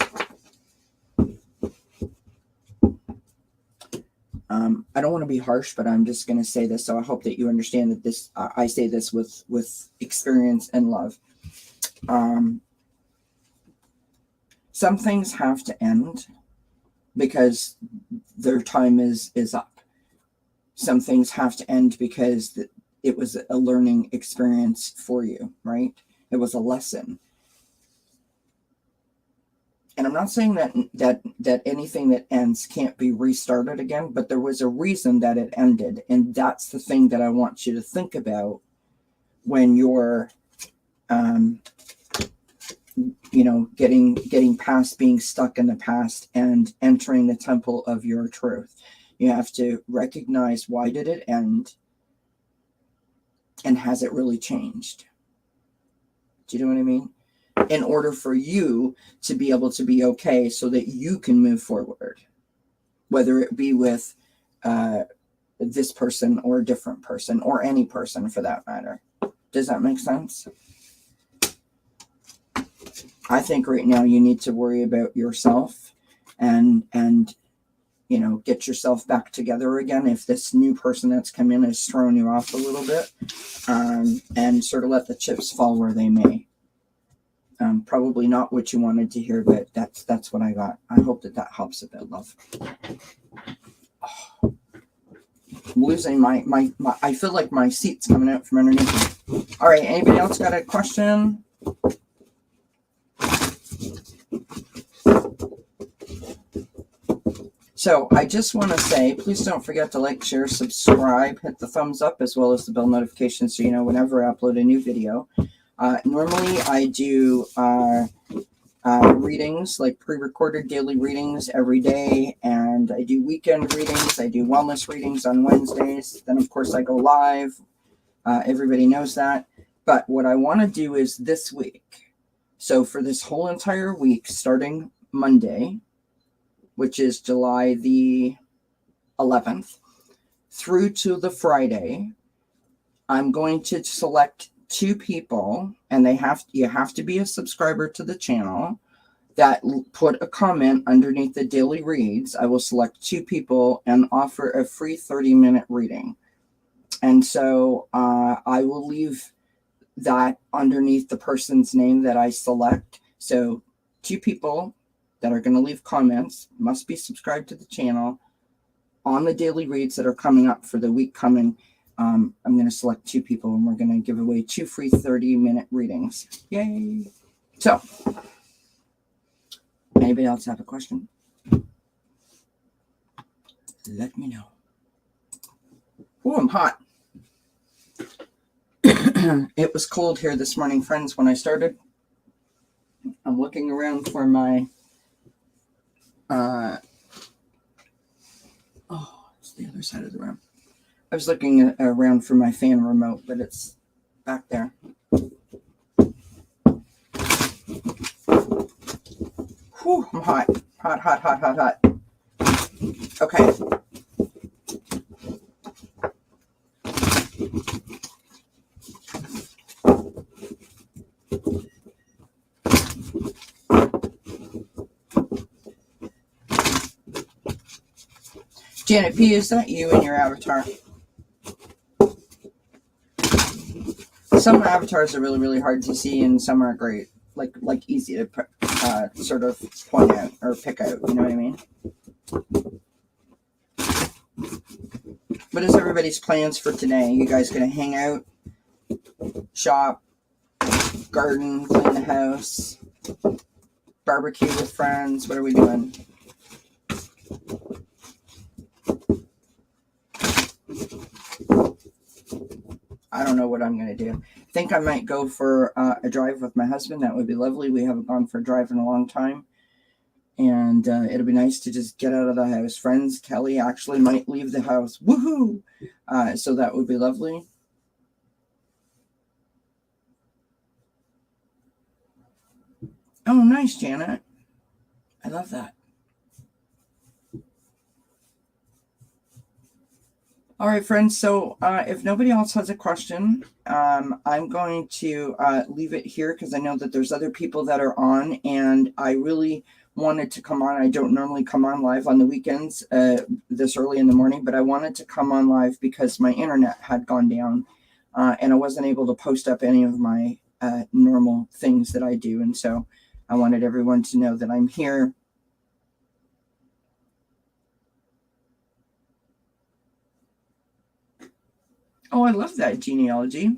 I don't want to be harsh, but I'm just going to say this. So I hope that you understand that this, I say this with experience and love. Some things have to end because their time is up. Some things have to end because it was a learning experience for you, right? It was a lesson. And I'm not saying that anything that ends can't be restarted again, but there was a reason that it ended. And that's the thing that I want you to think about when you're getting past being stuck in the past and entering the temple of your truth. You have to recognize, why did it end? And has it really changed? Do you know what I mean? In order for you to be able to be okay so that you can move forward, whether it be with this person or a different person or any person for that matter. Does that make sense? I think right now you need to worry about yourself and get yourself back together again if this new person that's come in has thrown you off a little bit, and sort of let the chips fall where they may. Probably not what you wanted to hear, but that's what I got. I hope that helps a bit, love. Oh, I'm losing my I feel like my seat's coming out from underneath me. All right, anybody else got a question? So I just want to say, please don't forget to like, share, subscribe, hit the thumbs up, as well as the bell notification so you know whenever I upload a new video. Normally I do readings, like pre-recorded daily readings every day, and I do weekend readings. I do wellness readings on Wednesdays. Then, of course, I go live. Everybody knows that. But what I want to do is this week. So for this whole entire week, starting Monday, which is July the 11th, through to the Friday, I'm going to select 2 people, and you have to be a subscriber to the channel, that put a comment underneath the daily reads. I will select 2 people and offer a free 30-minute reading. And so I will leave that underneath the person's name that I select. So 2 people that are going to leave comments must be subscribed to the channel on the daily reads that are coming up for the week coming. I'm going to select 2 people, and we're going to give away 2 free 30-minute readings. Yay! So, anybody else have a question? Let me know. Oh, I'm hot. It was cold here this morning, friends, when I started. I'm looking around for my... it's the other side of the room. I was looking around for my fan remote, but it's back there. Whew, I'm hot. Hot. Okay. Janet P., is that you in your avatar? Some avatars are really, really hard to see, and some are great, like easy to sort of point out or pick out. You know what I mean? What is everybody's plans for today? You guys gonna hang out, shop, garden, clean the house, barbecue with friends? What are we doing? I don't know what I'm going to do. I think I might go for a drive with my husband. That would be lovely. We haven't gone for a drive in a long time. And it'll be nice to just get out of the house. Friends, Kelly actually might leave the house. Woohoo! So that would be lovely. Oh, nice, Janet. I love that. All right, friends. So if nobody else has a question, I'm going to leave it here because I know that there's other people that are on, and I really wanted to come on. I don't normally come on live on the weekends this early in the morning, but I wanted to come on live because my internet had gone down and I wasn't able to post up any of my normal things that I do. And so I wanted everyone to know that I'm here. Oh, I love that genealogy.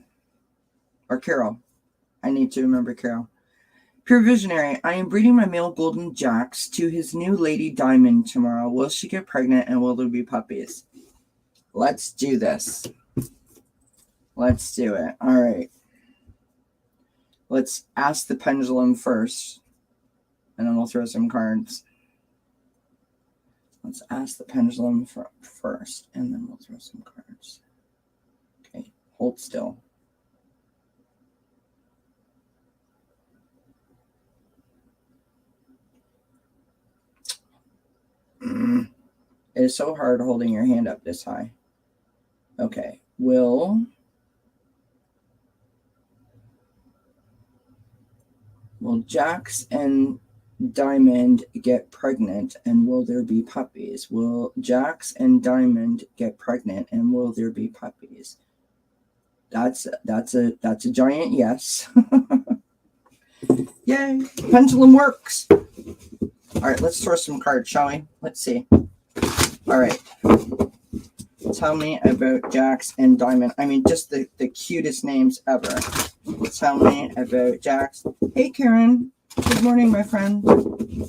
Or Carol. I need to remember Carol. Pure Visionary. I am breeding my male golden jacks to his new lady diamond tomorrow. Will she get pregnant and will there be puppies? Let's do this. Let's do it. All right. let's ask the pendulum first, and then we'll throw some cards. Let's ask the pendulum first, and then we'll throw some cards. Okay, hold still. It is so hard holding your hand up this high. Okay, will Jax and Diamond get pregnant, and will there be puppies? Will Jax and Diamond get pregnant, and will there be puppies? That's a giant yes. Yay! Pendulum works. All right, let's throw some cards, shall we? Let's see. All right. Tell me about Jax and Diamond. I mean, just the cutest names ever. Tell me about Jax. Hey, Karen. Good morning, my friend.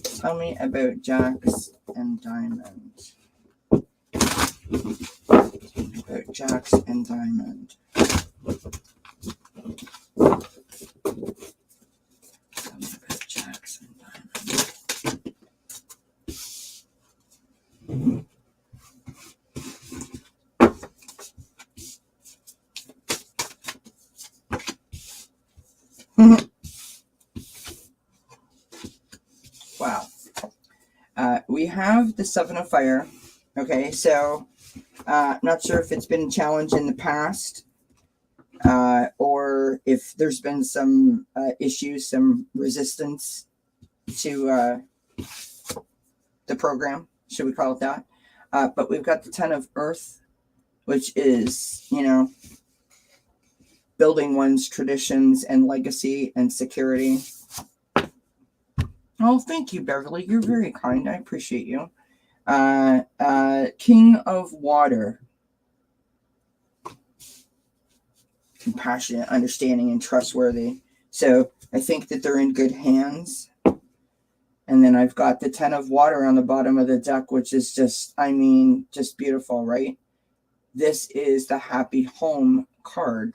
Tell me about Jax and Diamond. Tell me about Jax and Diamond. Tell me about Jax and Diamond. Wow. We have the Seven of Fire. Okay, so not sure if it's been a challenge in the past or if there's been some issues, some resistance to the program, should we call it that? But we've got the Ten of Earth, which is, you know, building one's traditions and legacy and security. Oh, thank you, Beverly. You're very kind. I appreciate you. King of Water. Compassionate, understanding, and trustworthy. So I think that they're in good hands. And then I've got the Ten of Water on the bottom of the deck, which is just, I mean, just beautiful, right? This is the Happy Home card.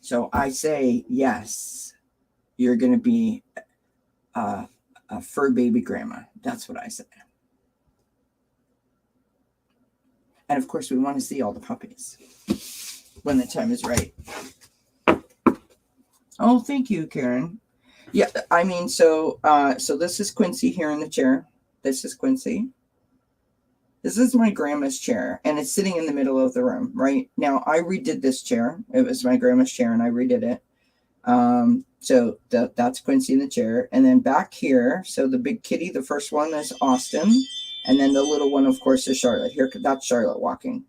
So I say, yes, you're going to be a fur baby grandma. That's what I say. And of course, we want to see all the puppies when the time is right. Oh, thank you, Karen. Yeah, I mean, so this is Quincy here in the chair. This is Quincy. This is my grandma's chair, and it's sitting in the middle of the room, right? Now, I redid this chair. It was my grandma's chair, and I redid it. So that's Quincy in the chair. And then back here, so the big kitty, the first one is Austin. And then the little one, of course, is Charlotte. Here, that's Charlotte walking.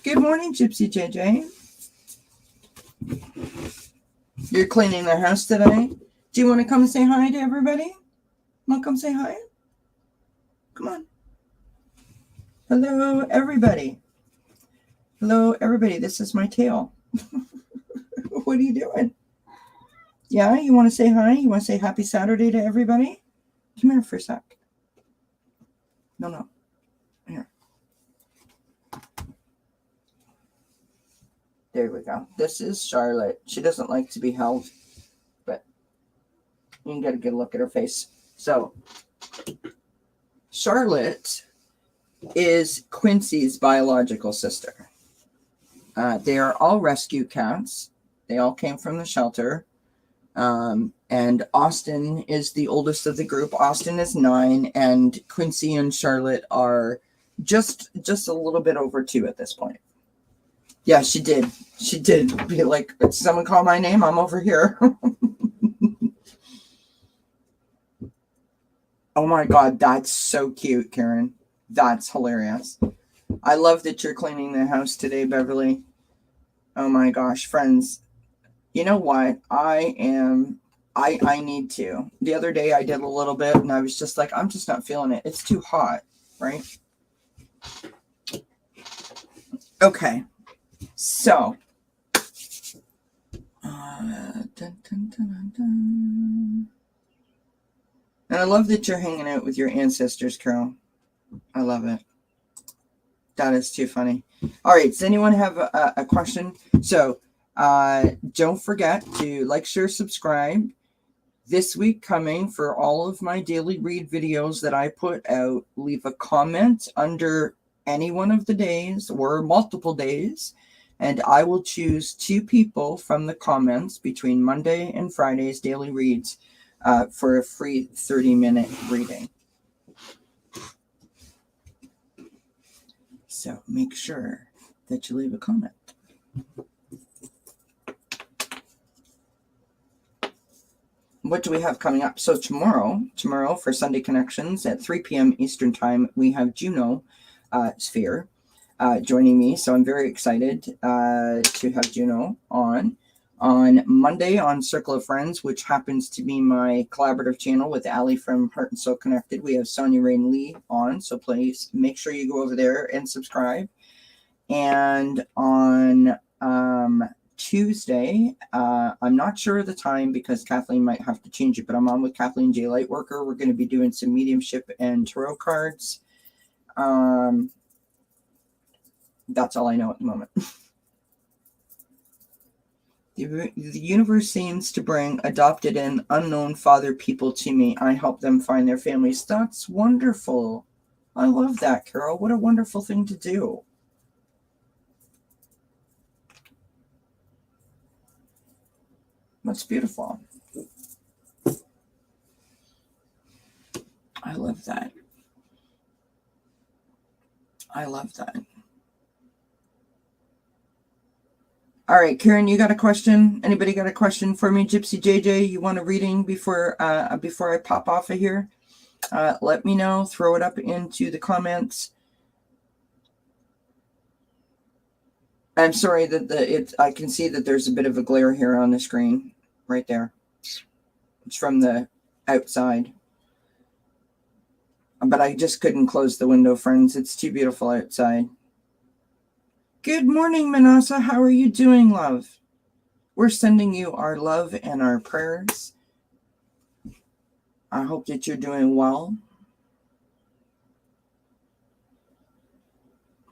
Good morning, Gypsy JJ. You're cleaning the house today? Do you want to come say hi to everybody? Want to come say hi? Come on. Hello, everybody. Hello, everybody. This is my tail. What are you doing? Yeah, you want to say hi? You want to say happy Saturday to everybody? Come here for a sec. No. Here. There we go. This is Charlotte. She doesn't like to be held, but you can get a good look at her face. So, Charlotte is Quincy's biological sister. They are all rescue cats. They all came from the shelter. And Austin is the oldest of the group. Austin is 9, and Quincy and Charlotte are just a little bit over 2 at this point. Yeah, she did. She did be like, someone call my name, I'm over here. Oh my God, that's so cute, Karen. That's hilarious. I love that you're cleaning the house today, Beverly. Oh my gosh, friends. You know what? I need to. The other day I did a little bit and I was just like, I'm just not feeling it. It's too hot, right? Okay. So. And I love that you're hanging out with your ancestors, Carol. I love it. That is too funny. All right. Does anyone have a question? So don't forget to like, share, subscribe. This week coming for all of my daily read videos that I put out, leave a comment under any one of the days or multiple days, and I will choose 2 people from the comments between Monday and Friday's daily reads for a free 30-minute reading. So make sure that you leave a comment. What do we have coming up? So tomorrow for Sunday Connections at 3 p.m. Eastern Time, we have Juno Sphere joining me. So I'm very excited to have Juno on. On Monday on Circle of Friends, which happens to be my collaborative channel with Ali from Heart and Soul Connected, we have Sonia Rain Lee on. So please make sure you go over there and subscribe. And on Tuesday, I'm not sure of the time because Kathleen might have to change it, but I'm on with Kathleen J. Lightworker. We're going to be doing some mediumship and tarot cards. That's all I know at the moment. The universe seems to bring adopted and unknown father people to me. I help them find their families. That's wonderful. I love that, Carol. What a wonderful thing to do. That's beautiful. I love that. I love that. All right, Karen, you got a question? Anybody got a question for me? Gypsy JJ, you want a reading before I pop off of here? Let me know. Throw it up into the comments. I'm sorry that I can see that there's a bit of a glare here on the screen right there. It's from the outside. But I just couldn't close the window, friends. It's too beautiful outside. Good morning, Manasa. How are you doing, love? We're sending you our love and our prayers. I hope that you're doing well.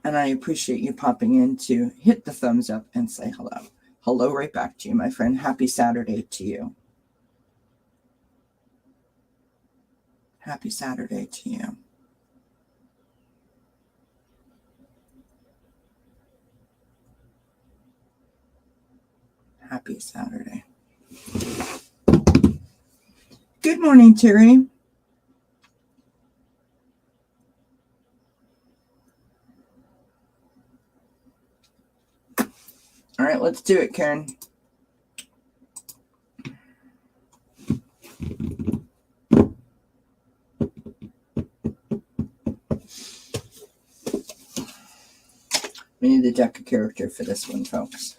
And I appreciate you popping in to hit the thumbs up and say hello. Hello right back to you, my friend. Happy Saturday to you. Happy Saturday to you. Happy Saturday. Good morning, Terry. All right, let's do it, Karen. We need the deck of character for this one, folks.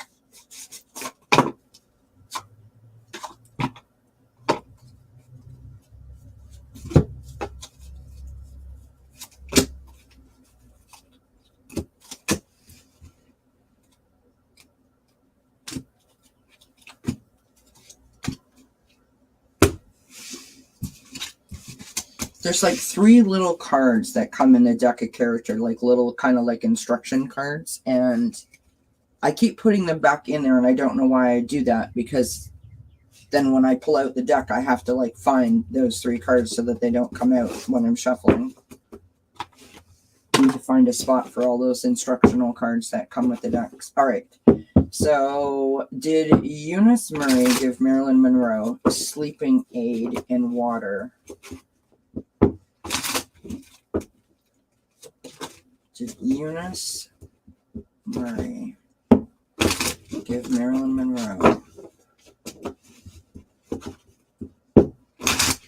There's like 3 little cards that come in the deck of character, like little kind of like instruction cards. And I keep putting them back in there, and I don't know why I do that, because then when I pull out the deck, I have to like find those 3 cards so that they don't come out when I'm shuffling. I need to find a spot for all those instructional cards that come with the decks. All right. So did Eunice Murray give Marilyn Monroe a sleeping aid in water? Did Eunice Murray give Marilyn Monroe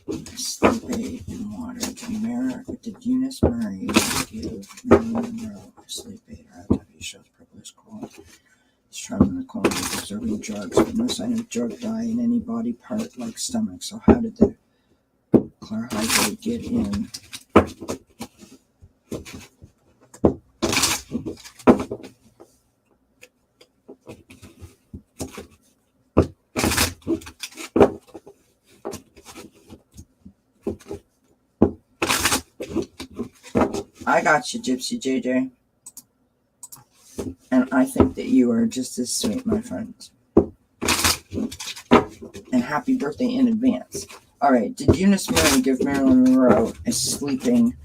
a sleep aid in water? Did Eunice Murray give Marilyn Monroe a sleep aid? RW shows purplish cold. It's traveling in the cold with observing drugs, but no sign of drug dye in any body part like stomach. So how did the chlorhydrate get in? I got you, Gypsy JJ. And I think that you are just as sweet, my friend. And happy birthday in advance. All right, did Eunice Murray give Marilyn Monroe a sleeping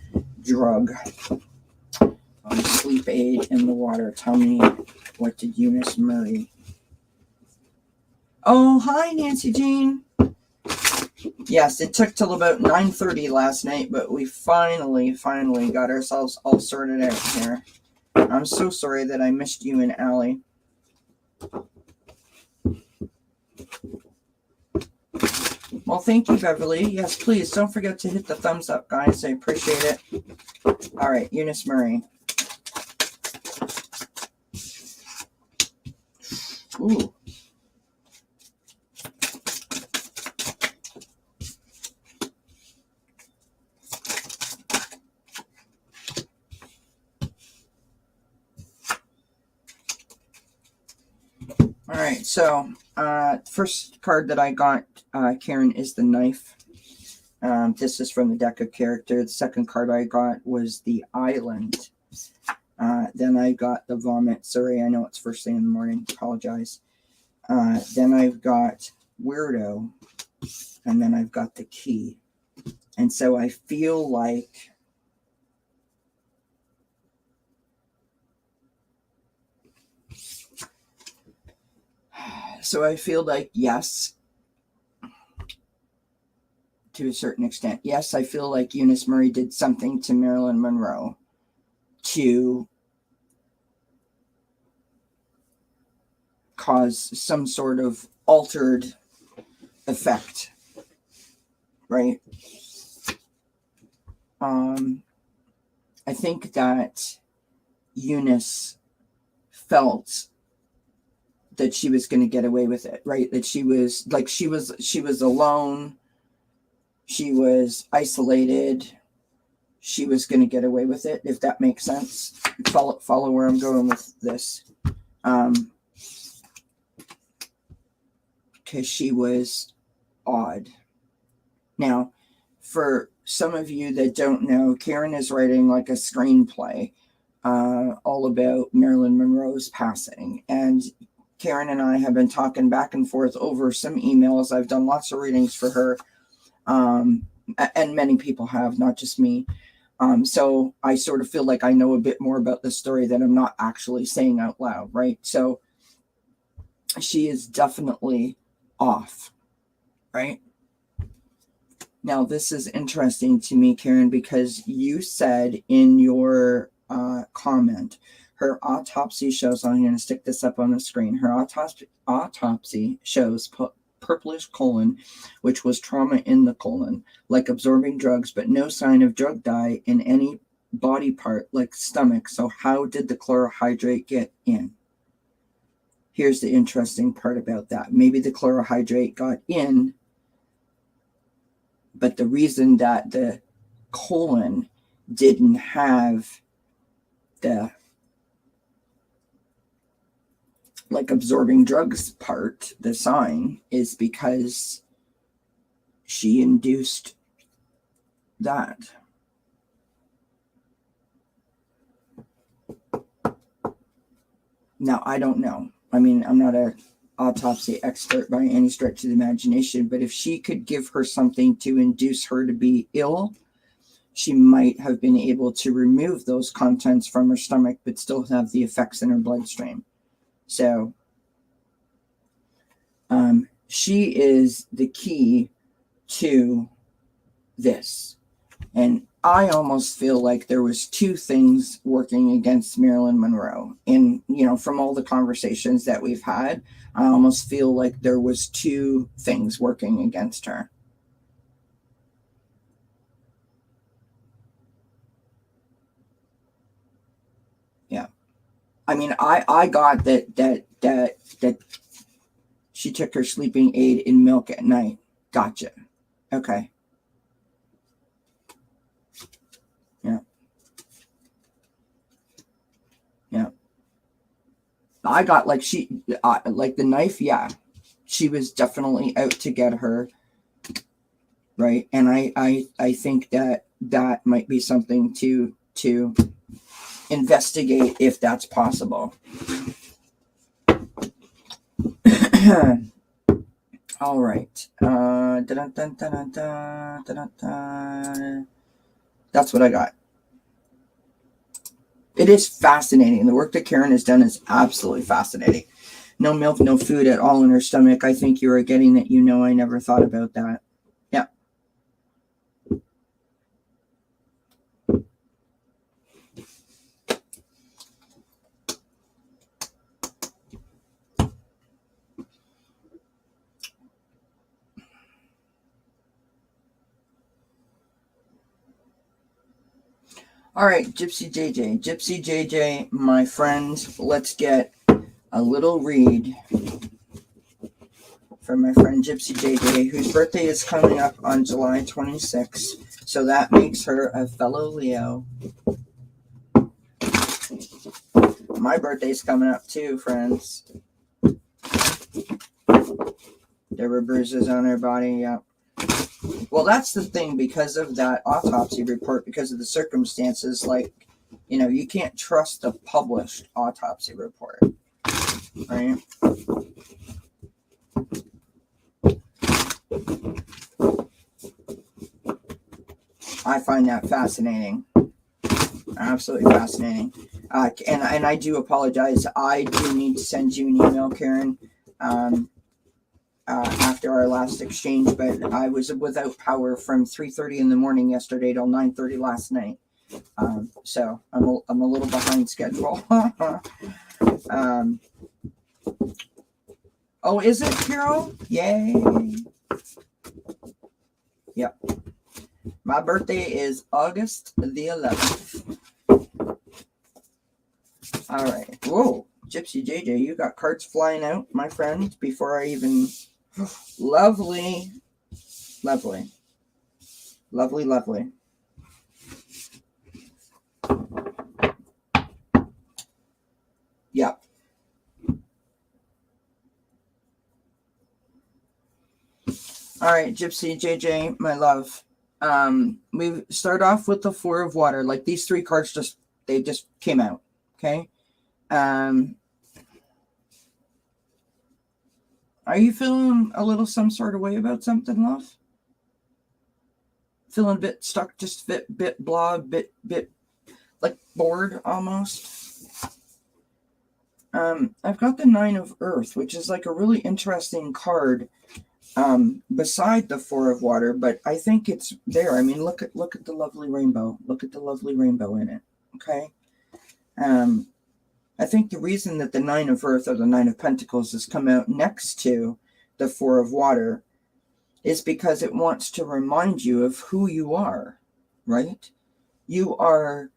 drug? Sleep aid in the water. Tell me, what did Eunice Murray? Oh, hi, Nancy Jean. Yes, it took till about 9:30 last night, but we finally got ourselves all sorted out here. I'm so sorry that I missed you and Allie. Well, thank you, Beverly. Yes, please don't forget to hit the thumbs up, guys. I appreciate it. All right, Eunice Murray. Ooh. All right, so first card that I got, Karen, is the knife. This is from the deck of character. The second card I got was the island. Then I got the vomit. Sorry, I know it's first thing in the morning. Apologize. Then I've got weirdo. And then I've got the key. And so I feel like yes, to a certain extent. Yes, I feel like Eunice Murray did something to Marilyn Monroe to cause some sort of altered effect, right? I think that Eunice felt that she was going to get away with it, right? That she was alone. She was isolated. She was going to get away with it, if that makes sense. Follow where I'm going with this. Because she was odd. Now, for some of you that don't know, Karen is writing like a screenplay all about Marilyn Monroe's passing. And Karen and I have been talking back and forth over some emails. I've done lots of readings for her. And many people have, not just me. So I sort of feel like I know a bit more about the story that I'm not actually saying out loud, right? So she is definitely off, right? Now, this is interesting to me, Karen, because you said in your comment, her autopsy shows, I'm going to stick this up on the screen, her autopsy shows purplish colon, which was trauma in the colon, like absorbing drugs, but no sign of drug dye in any body part like stomach. So how did the chlorohydrate get in? Here's the interesting part about that. Maybe the chlorohydrate got in, but the reason that the colon didn't have the like absorbing drugs part, the sign, is because she induced that. Now, I don't know. I mean, I'm not an autopsy expert by any stretch of the imagination, but if she could give her something to induce her to be ill, she might have been able to remove those contents from her stomach, but still have the effects in her bloodstream. So she is the key to this. And I almost feel like there was two things working against Marilyn Monroe. And, from all the conversations that we've had, I almost feel like there was two things working against her. Yeah. I mean, I got that she took her sleeping aid in milk at night. Gotcha. Okay. Yeah. Yeah. I got like like the knife. Yeah. She was definitely out to get her. Right. And I think that might be something to investigate if that's possible. All right. That's what I got. It is fascinating. The work that Karen has done is absolutely fascinating. No milk, no food at all in her stomach. I think you are getting that. I never thought about that. Yeah. All right, Gypsy JJ, my friend, let's get a little read from my friend Gypsy JJ, whose birthday is coming up on July 26th. So that makes her a fellow Leo. My birthday's coming up too, friends. There were bruises on her body, yeah. Well, that's the thing, because of that autopsy report, because of the circumstances, like, you can't trust the published autopsy report, right? I find that fascinating. Absolutely fascinating. And I do apologize. I do need to send you an email, Karen, after our last exchange, but I was without power from 3:30 in the morning yesterday till 9:30 last night. So I'm a little behind schedule. Oh, is it, Carol? Yay. Yep. My birthday is August the 11th. All right. Whoa, Gypsy JJ, you got cards flying out, my friend, before I even... Lovely. Lovely. Lovely, lovely. Yep. All right, Gypsy JJ, my love. We start off with the Four of Water. Like, these three cards just came out. Okay. Are you feeling a little some sort of way about something, love? Feeling a bit stuck, just bit blah, bit like bored almost. I've got the Nine of Earth, which is like a really interesting card beside the Four of Water, but I think it's there. I mean, look at the lovely rainbow. Look at the lovely rainbow in it. Okay. I think the reason that the Nine of Earth or the Nine of Pentacles has come out next to the Four of Water is because it wants to remind you of who you are, right? You are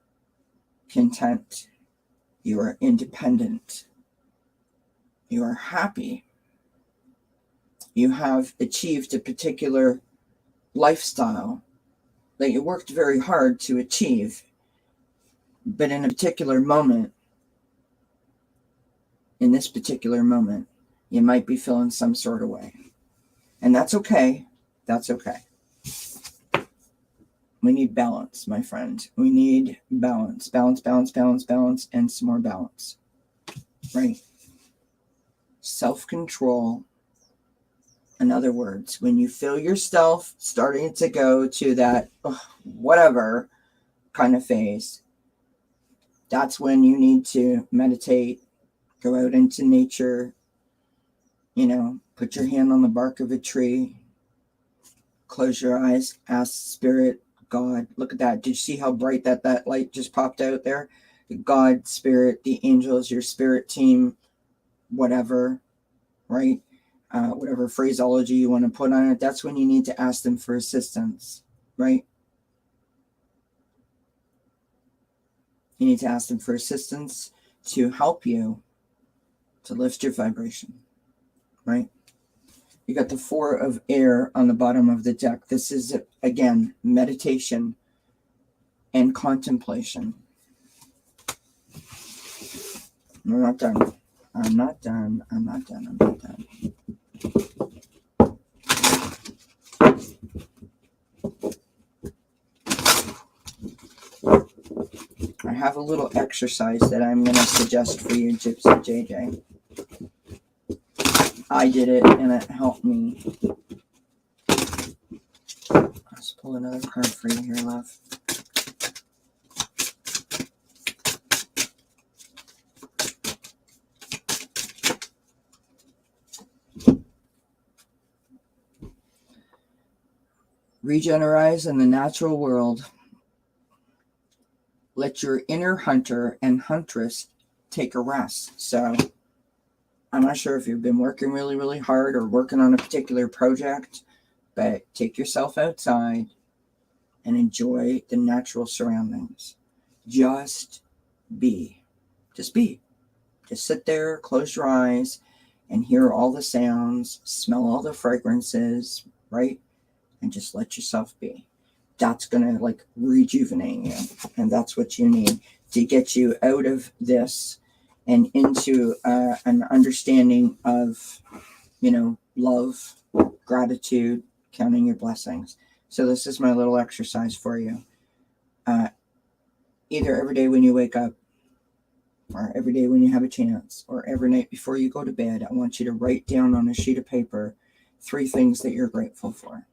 content. You are independent. You are happy. You have achieved a particular lifestyle that you worked very hard to achieve, but in a particular moment, in this particular moment, you might be feeling some sort of way. And that's okay. That's okay. We need balance, my friend. We need balance. Balance, balance, balance, balance, and some more balance. Right? Self-control. In other words, when you feel yourself starting to go to that whatever kind of phase, that's when you need to meditate, go out into nature, put your hand on the bark of a tree, close your eyes, ask Spirit, God. Look at that. Did you see how bright that light just popped out there? God, Spirit, the angels, your spirit team, whatever, right? Whatever phraseology you want to put on it, that's when you need to ask them for assistance, right? You need to ask them for assistance to help you to lift your vibration, right? You got the Four of Air on the bottom of the deck. This is, again, meditation and contemplation. I'm not done. I'm not done. I'm not done. I'm not done. I have a little exercise that I'm going to suggest for you, Gypsy JJ. I did it and it helped me. Let's pull another card for you here, love. Regenerize in the natural world. Let your inner hunter and huntress take a rest. So I'm not sure if you've been working really, really hard or working on a particular project, but take yourself outside and enjoy the natural surroundings. Just be. Just be. Just sit there, close your eyes, and hear all the sounds, smell all the fragrances, right? And just let yourself be. That's going to like rejuvenate you. And that's what you need to get you out of this and into an understanding of, you know, love, gratitude, counting your blessings. So this is my little exercise for you. Either every day when you wake up, or every day when you have a chance, or every night before you go to bed, I want you to write down on a sheet of paper 3 things that you're grateful for.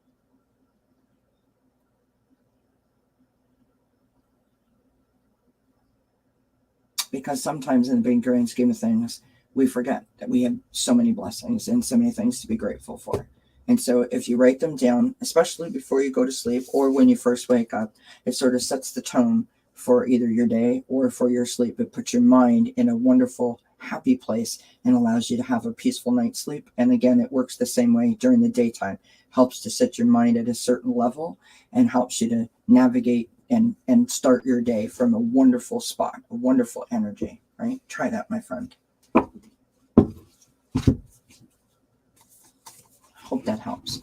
Because sometimes in the big grand scheme of things, we forget that we have so many blessings and so many things to be grateful for. And so if you write them down, especially before you go to sleep or when you first wake up, it sort of sets the tone for either your day or for your sleep. It puts your mind in a wonderful, happy place and allows you to have a peaceful night's sleep. And again, it works the same way during the daytime. Helps to set your mind at a certain level and helps you to navigate and start your day from a wonderful spot, a wonderful energy, right? Try that, my friend. Hope that helps.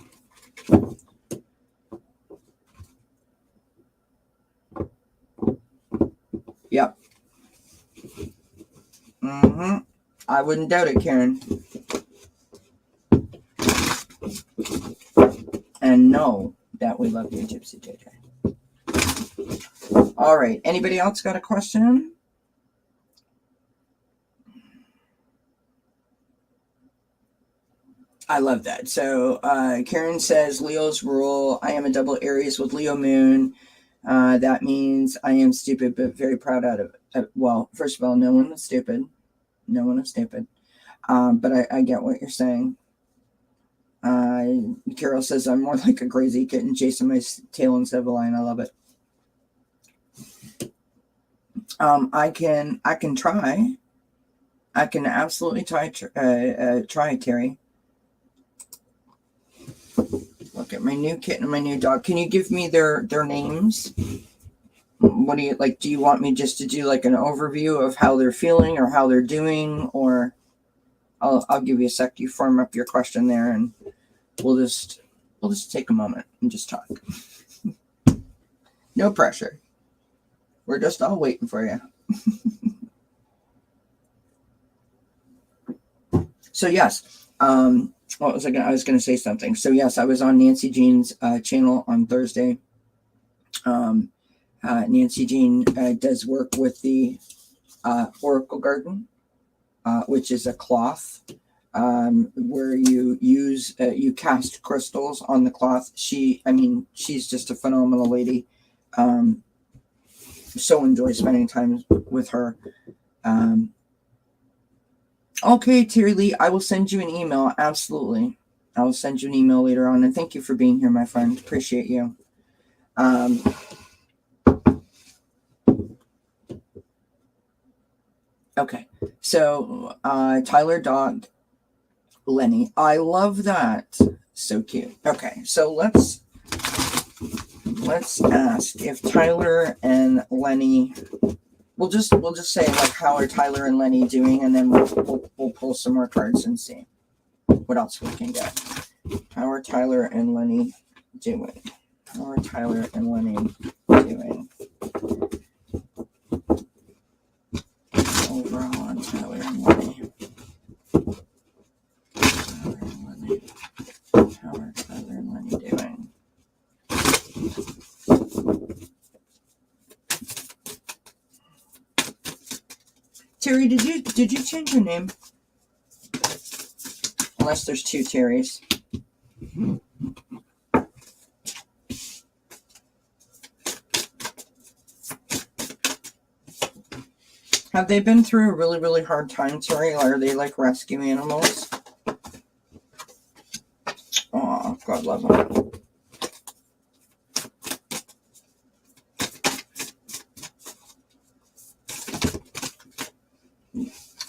Yep. I wouldn't doubt it, Karen. And know that we love you, Gypsy JJ. All right. Anybody else got a question? I love that. So Karen says, Leo's rule. I am a double Aries with Leo moon. That means I am stupid, but very proud out of it. Well, first of all, no one is stupid. No one is stupid. But I get what you're saying. Carol says, I'm more like a crazy kitten chasing my tail instead of a lion. I love it. I can try. I can absolutely try, Terry. Look at my new kitten and my new dog. Can you give me their names? What do you like? Do you want me just to do like an overview of how they're feeling or how they're doing, or I'll give you a sec. You form up your question there, and we'll just take a moment and just talk. No pressure. We're just all waiting for you. So yes, what was I going to say something. So yes, I was on Nancy Jean's channel on Thursday. Nancy Jean does work with the Oracle Garden, which is a cloth where you use you cast crystals on the cloth. She's just a phenomenal lady. So enjoy spending time with her. Okay, Terry Lee, I will send you an email. Absolutely. I will send you an email later on. And thank you for being here, my friend. Appreciate you. Okay. So, Tyler Dog Lenny. I love that. So cute. Okay. So let's ask if Tyler and Lenny, we'll just say like how are Tyler and Lenny doing, and then we'll pull some more cards and see what else we can get. How are Tyler and Lenny doing? How are Tyler and Lenny doing? Overall on Tyler and Lenny. Tyler and Lenny. How are Tyler and Lenny doing? Terry, did you change your name? Unless there's two Terrys. Have they been through a really, really hard time, Terry? Or are they like rescue animals? Oh, God love them.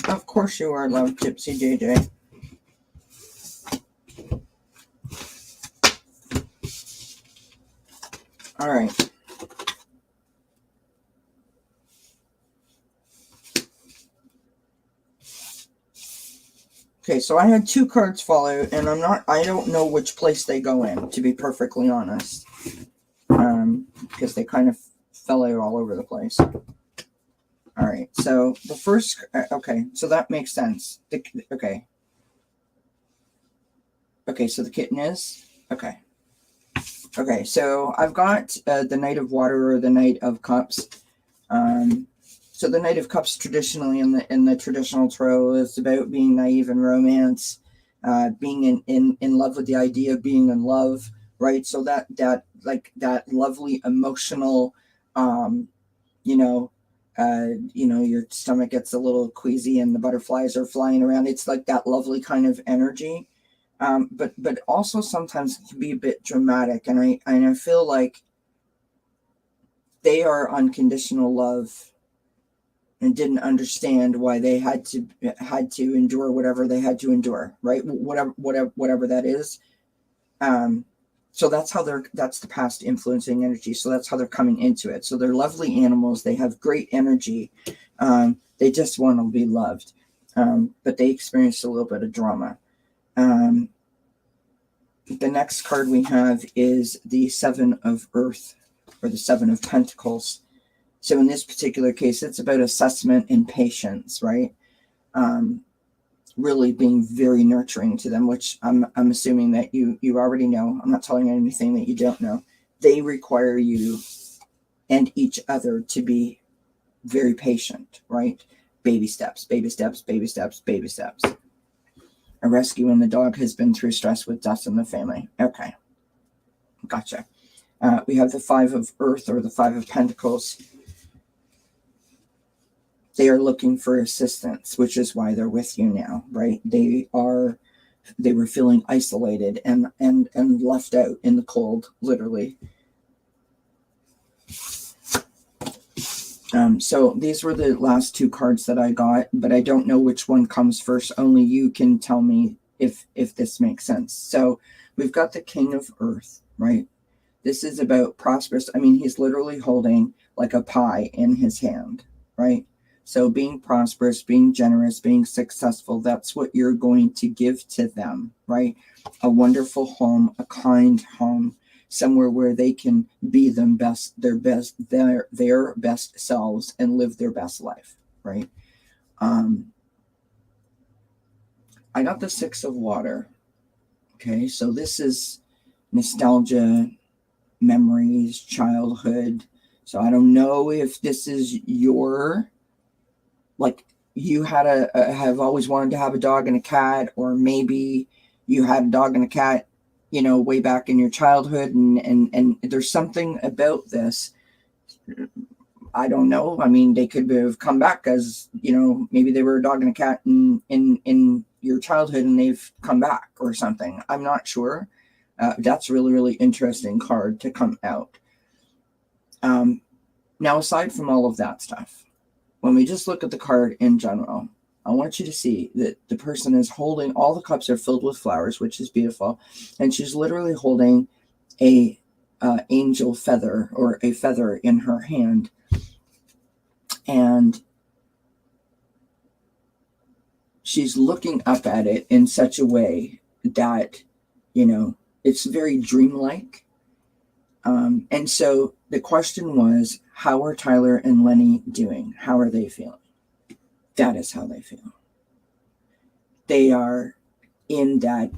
Of course you are, love, Gypsy JJ. All right. Okay, so I had two cards fall out, and I don't know which place they go in, to be perfectly honest. Because they kind of fell out all over the place. All right, so the first, okay, so that makes sense. Okay, so the kitten is, okay. Okay, so I've got the Knight of Water or the Knight of Cups. So the Knight of Cups traditionally in the traditional tarot is about being naive in romance, being in love with the idea of being in love, right? So that lovely emotional, your stomach gets a little queasy and the butterflies are flying around. It's like that lovely kind of energy. But also sometimes it can be a bit dramatic, and I feel like they are unconditional love and didn't understand why they had to endure whatever they had to endure, right? Whatever that is. So that's the past influencing energy. So that's how they're coming into it. So they're lovely animals. They have great energy. They just want to be loved. But they experienced a little bit of drama. The next card we have is the Seven of Earth, or the Seven of Pentacles. So in this particular case, it's about assessment and patience, right? Really being very nurturing to them, which I'm assuming that you already know. I'm not telling you anything that you don't know. They require you and each other to be very patient, right? Baby steps, baby steps, baby steps, baby steps. A rescue when the dog has been through stress with death in the family. Okay. Gotcha. We have the Five of Earth, or the Five of Pentacles. They are looking for assistance, which is why they're with you now, right? They were feeling isolated and left out in the cold, literally. So these were the last two cards that I got, but I don't know which one comes first. Only you can tell me if this makes sense. So we've got the King of Earth, right? This is about prosperous. I mean, he's literally holding like a pie in his hand, right? So being prosperous, being generous, being successful, that's what you're going to give to them, right? A wonderful home, a kind home, somewhere where they can be their best selves and live their best life, right? I got the Six of Water. Okay, so this is nostalgia, memories, childhood. So I don't know if this is your, like, you had have always wanted to have a dog and a cat, or maybe you had a dog and a cat, way back in your childhood, and there's something about this. I don't know. I mean, they could have come back as, maybe they were a dog and a cat in your childhood and they've come back or something. I'm not sure. That's a really, really interesting card to come out. Now, aside from all of that stuff, when we just look at the card in general, I want you to see that the person is holding, all the cups are filled with flowers, which is beautiful. And she's literally holding a angel feather, or a feather, in her hand. And she's looking up at it in such a way that, it's very dreamlike. And so the question was, how are Tyler and Lenny doing? How are they feeling? That is how they feel. They are in that,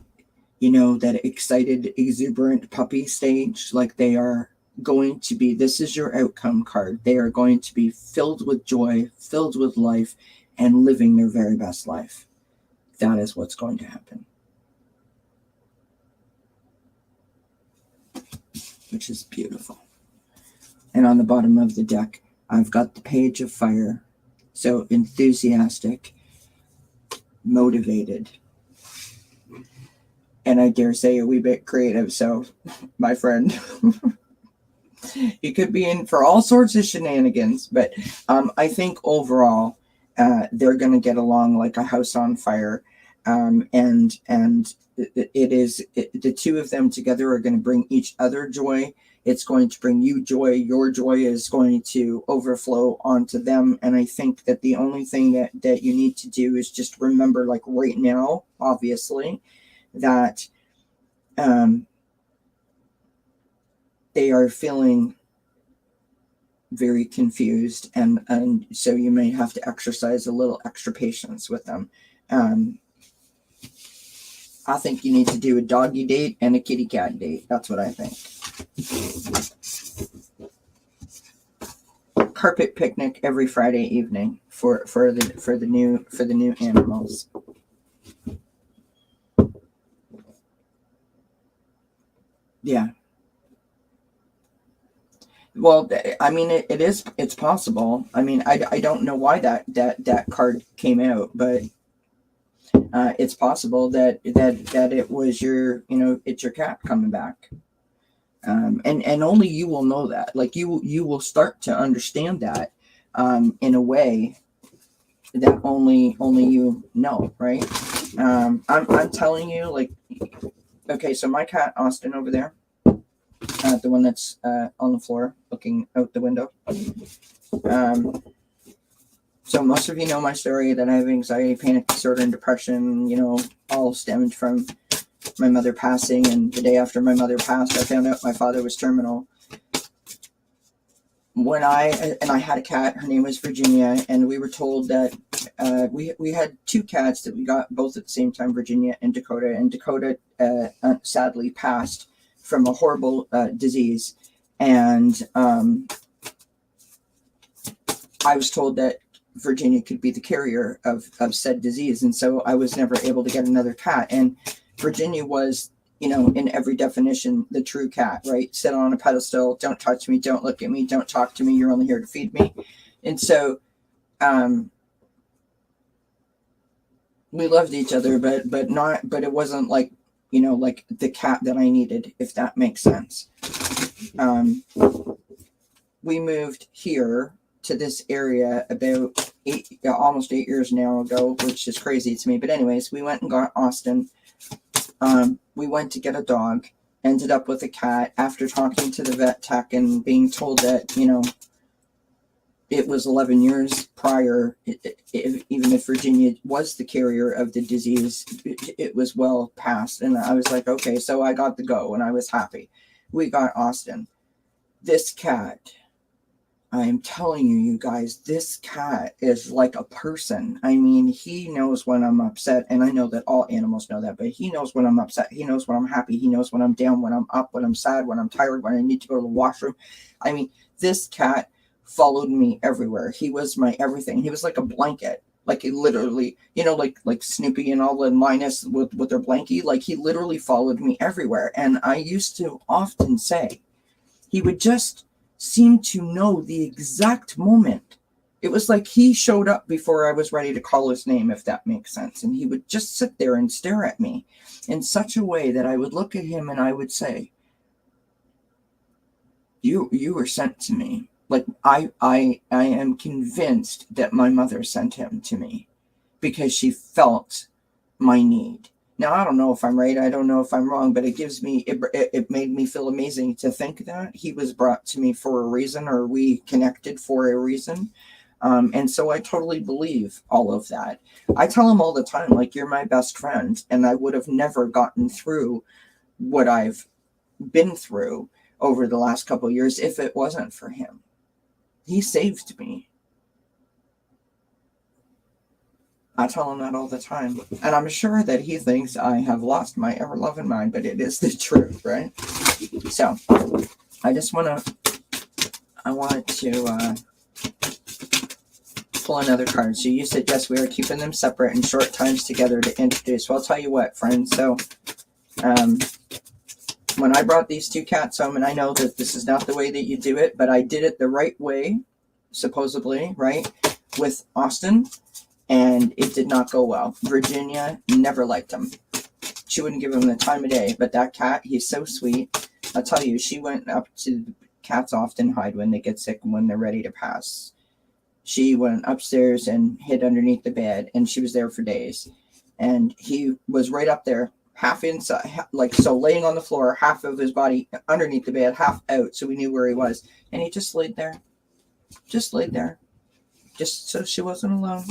that excited, exuberant puppy stage. Like, they are going to be, this is your outcome card. They are going to be filled with joy, filled with life, and living their very best life. That is what's going to happen. Which is beautiful. And on the bottom of the deck, I've got the Page of Fire. So enthusiastic, motivated, and I dare say a wee bit creative. So, my friend, you could be in for all sorts of shenanigans, but I think overall they're going to get along like a house on fire. And the two of them together are going to bring each other joy. It's going to bring you joy. Your joy is going to overflow onto them. And I think that the only thing that you need to do is just remember, like right now, obviously, that they are feeling very confused. And so you may have to exercise a little extra patience with them. I think you need to do a doggy date and a kitty cat date. That's what I think. Carpet picnic every Friday evening for the new animals. Yeah. Well, I mean, it's possible. I mean, I don't know why that card came out, but it's possible that it was it's your cat coming back. And only you will know that. Like you will start to understand that in a way that only you know, right? I'm telling you, like, okay, so my cat Austin over there, the one that's on the floor looking out the window. So most of you know my story, that I have anxiety, panic disorder, and depression, all stemmed from my mother passing. And the day after my mother passed, I found out my father was terminal. I had a cat, her name was Virginia, and we were told that we had two cats that we got both at the same time, Virginia and Dakota. And Dakota sadly passed from a horrible disease. And I was told that Virginia could be the carrier of said disease. And so I was never able to get another cat. And Virginia was, in every definition, the true cat, right? Sit on a pedestal, don't touch me, don't look at me, don't talk to me, you're only here to feed me. And so we loved each other, but it wasn't like, like the cat that I needed, if that makes sense. We moved here to this area about almost 8 years now ago, which is crazy to me. But anyways, we went and got Austin. We went to get a dog, ended up with a cat after talking to the vet tech and being told that, it was 11 years prior. Even if Virginia was the carrier of the disease, it was well past. And I was like, okay, so I got the go and I was happy. We got Austin. This cat, I am telling you guys, this cat is like a person. I mean, he knows when I'm upset, and I know that all animals know that, but he knows when I'm upset. He knows when I'm happy. He knows when I'm down, when I'm up, when I'm sad, when I'm tired, when I need to go to the washroom. I mean, this cat followed me everywhere. He was my everything. He was like a blanket. Like he literally, like Snoopy and all the Linus with their blankie. Like he literally followed me everywhere. And I used to often say, he would just seem to know the exact moment. It was like he showed up before I was ready to call his name, if that makes sense. And he would just sit there and stare at me in such a way that I would look at him and I would say, you were sent to me. Like I am convinced that my mother sent him to me because she felt my need. Now, I don't know if I'm right. I don't know if I'm wrong, but it made me feel amazing to think that he was brought to me for a reason, or we connected for a reason. And so I totally believe all of that. I tell him all the time, like, you're my best friend. And I would have never gotten through what I've been through over the last couple of years if it wasn't for him. He saved me. I tell him that all the time. And I'm sure that he thinks I have lost my ever-loving mind, but it is the truth, right? So, I wanted to pull another card. So you said, yes, we are keeping them separate in short times together to introduce. Well, I'll tell you what, friends. So when I brought these two cats home, and I know that this is not the way that you do it, but I did it the right way, supposedly, right, with Austin, and it did not go well. Virginia never liked him. She wouldn't give him the time of day, but that cat, he's so sweet. I'll tell you, she went up to, cats often hide when they get sick and when they're ready to pass. She went upstairs and hid underneath the bed, and she was there for days. And he was right up there, half inside, like so, laying on the floor, half of his body underneath the bed, half out, so we knew where he was. And he just laid there, just so she wasn't alone.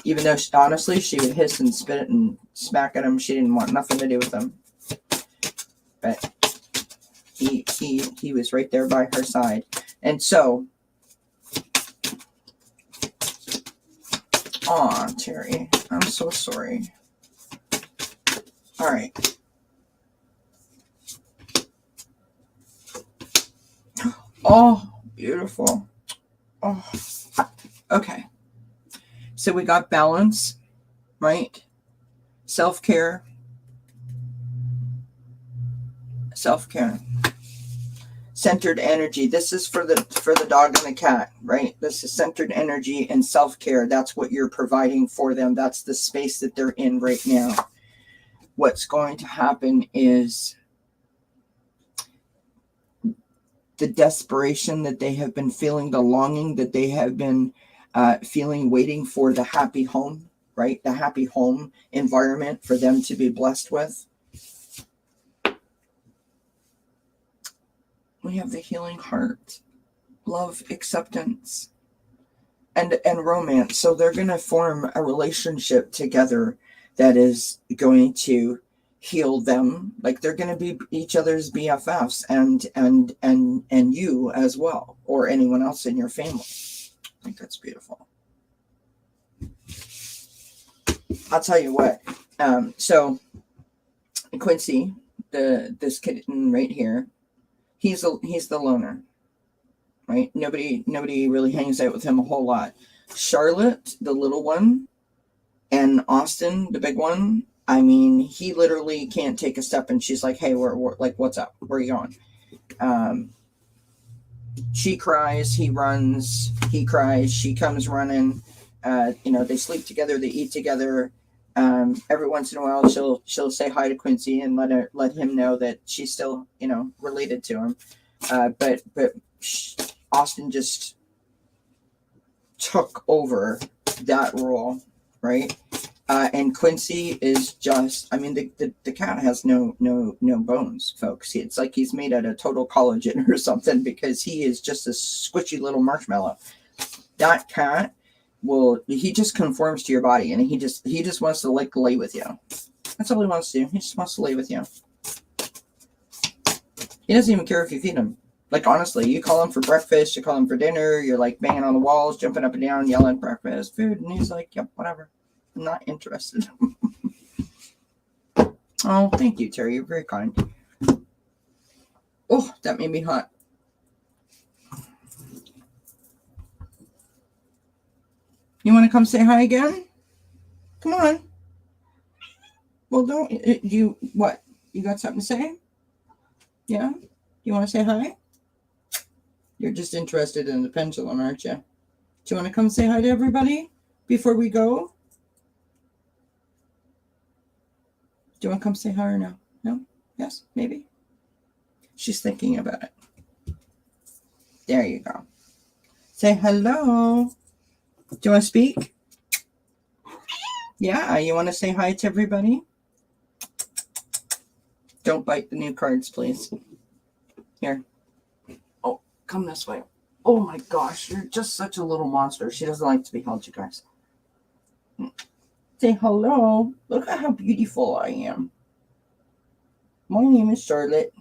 Even though, honestly, she would hiss and spit and smack at him. She didn't want nothing to do with him. But he was right there by her side. And so, aw, Terry, I'm so sorry. All right. Oh, beautiful. Oh, okay. So we got balance, right? Self-care. Self-care. Centered energy. This is for the dog and the cat, right? This is centered energy and self-care. That's what you're providing for them. That's the space that they're in right now. What's going to happen is the desperation that they have been feeling, the longing that they have been feeling, waiting for the happy home, right? The happy home environment for them to be blessed with. We have the healing heart, love, acceptance, and romance. So they're going to form a relationship together that is going to heal them. Like they're going to be each other's BFFs and you as well, or anyone else in your family. I think that's beautiful. I'll tell you what. So Quincy, this kitten right here, he's the loner, right? Nobody really hangs out with him a whole lot. Charlotte, the little one, and Austin, the big one. I mean, he literally can't take a step, and she's like, "Hey, we're like, what's up? Where are you going?" She cries, he runs. He cries, she comes running. They sleep together, they eat together. Every once in a while, she'll say hi to Quincy and let him know that she's still, related to him. But Austin just took over that role, right? And Quincy is just, I mean, the cat has no bones, folks. It's like he's made out of total collagen or something, because he is just a squishy little marshmallow. That cat he just conforms to your body, and he just wants to like lay with you. That's all he wants to do. He just wants to lay with you. He doesn't even care if you feed him. Like, honestly, you call him for breakfast, you call him for dinner, you're like banging on the walls, jumping up and down, yelling breakfast, food, and he's like, yep, whatever. I'm not interested. Oh, thank you, Terry. You're very kind. Oh, that made me hot. You want to come say hi again? Come on. Well, don't you, what? You got something to say? Yeah? You want to say hi? You're just interested in the pendulum, aren't you? Do you want to come say hi to everybody before we go? Do you want to come say hi or no? No? Yes? Maybe? She's thinking about it. There you go. Say hello. Do you want to speak? Yeah, you want to say hi to everybody? Don't bite the new cards, please. Here. Oh, come this way. Oh my gosh, you're just such a little monster. She doesn't like to be held, you guys. Say hello. Look at how beautiful I am. My name is Charlotte.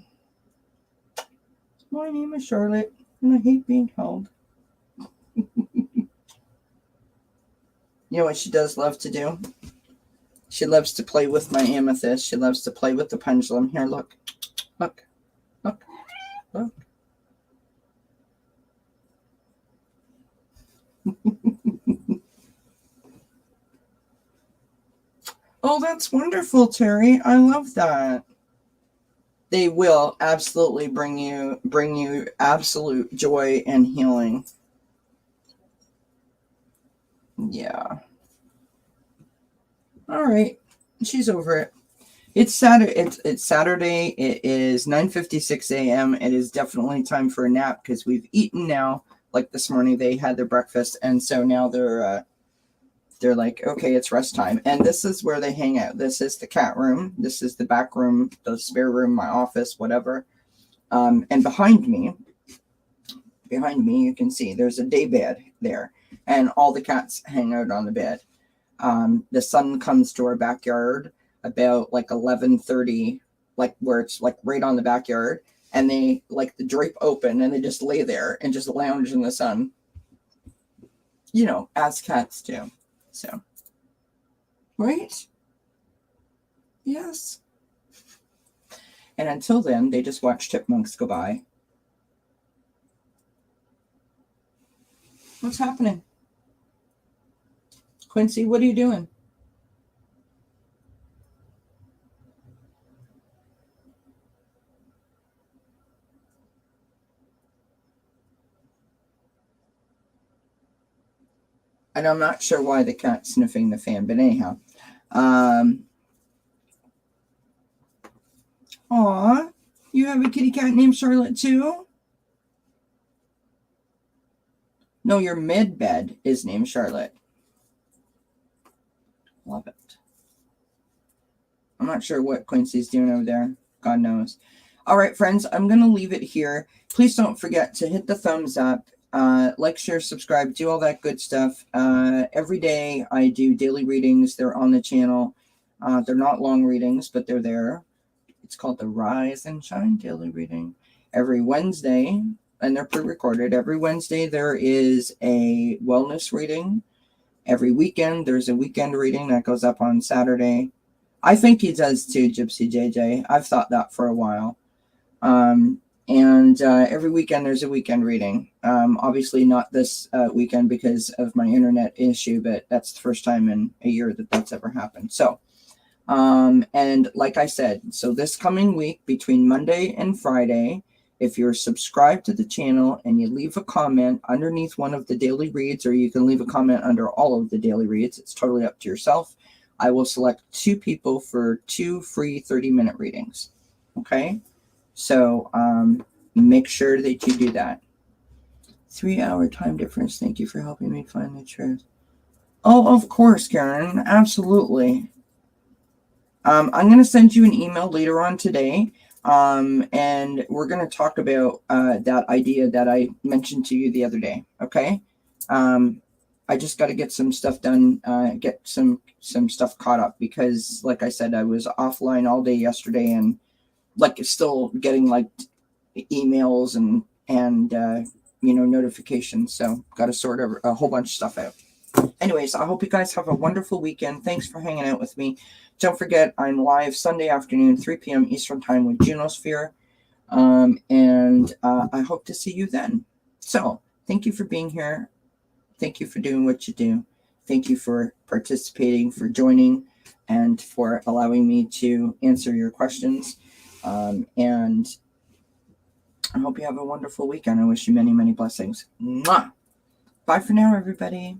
My name is Charlotte, and I hate being held. You know what she does love to do? She loves to play with my amethyst. She loves to play with the pendulum. Here, look. Look. Look. Look. Oh, that's wonderful, Terry. I love that. They will absolutely bring you absolute joy and healing. Yeah. All right. She's over it. It's Saturday. It's Saturday. It is 9:56 a.m. It is definitely time for a nap because we've eaten now. Like this morning, they had their breakfast, and so now they're like, okay, it's rest time. And this is where they hang out. This is the cat room. This is the back room, the spare room, my office, whatever. And behind me, you can see there's a day bed there, and all the cats hang out on the bed. The sun comes to our backyard about like 11:30, like where it's like right on the backyard, and they like the drape open and they just lay there and just lounge in the sun, as cats do. So, right? Yes. And until then, they just watch chipmunks go by. What's happening? Quincy, what are you doing? And I'm not sure why the cat's sniffing the fan, but anyhow. Aw, you have a kitty cat named Charlotte too? No, your mid bed is named Charlotte. Love it. I'm not sure what Quincy's doing over there. God knows. All right, friends, I'm going to leave it here. Please don't forget to hit the thumbs up, like, share, subscribe, do all that good stuff. Every day I do daily readings. They're on the channel. They're not long readings, but they're there. It's called the Rise and Shine Daily Reading. Every Wednesday, and they're pre-recorded. Every Wednesday there is a wellness reading. Every weekend there's a weekend reading that goes up on Saturday. I think he does too, Gypsy JJ. I've thought that for a while. And every weekend there's a weekend reading. Obviously not this weekend because of my internet issue, but that's the first time in a year that that's ever happened. So, and like I said, so this coming week between Monday and Friday, if you're subscribed to the channel and you leave a comment underneath one of the daily reads, or you can leave a comment under all of the daily reads, it's totally up to yourself. I will select 2 people for 2 free 30-minute readings. Okay? So make sure that you do that. 3-hour time difference. Thank you for helping me find the truth. Oh, of course, Karen. Absolutely. I'm going to send you an email later on today. And we're going to talk about that idea that I mentioned to you the other day. Okay. I just got to get some stuff done, get some stuff caught up because, like I said, I was offline all day yesterday and like still getting like emails and notifications. So got to sort a whole bunch of stuff out. Anyways, I hope you guys have a wonderful weekend. Thanks for hanging out with me. Don't forget, I'm live Sunday afternoon, 3 p.m. Eastern Time with Junosphere. And I hope to see you then. So, thank you for being here. Thank you for doing what you do. Thank you for participating, for joining, and for allowing me to answer your questions. And I hope you have a wonderful weekend. I wish you many, many blessings. Mwah! Bye for now, everybody.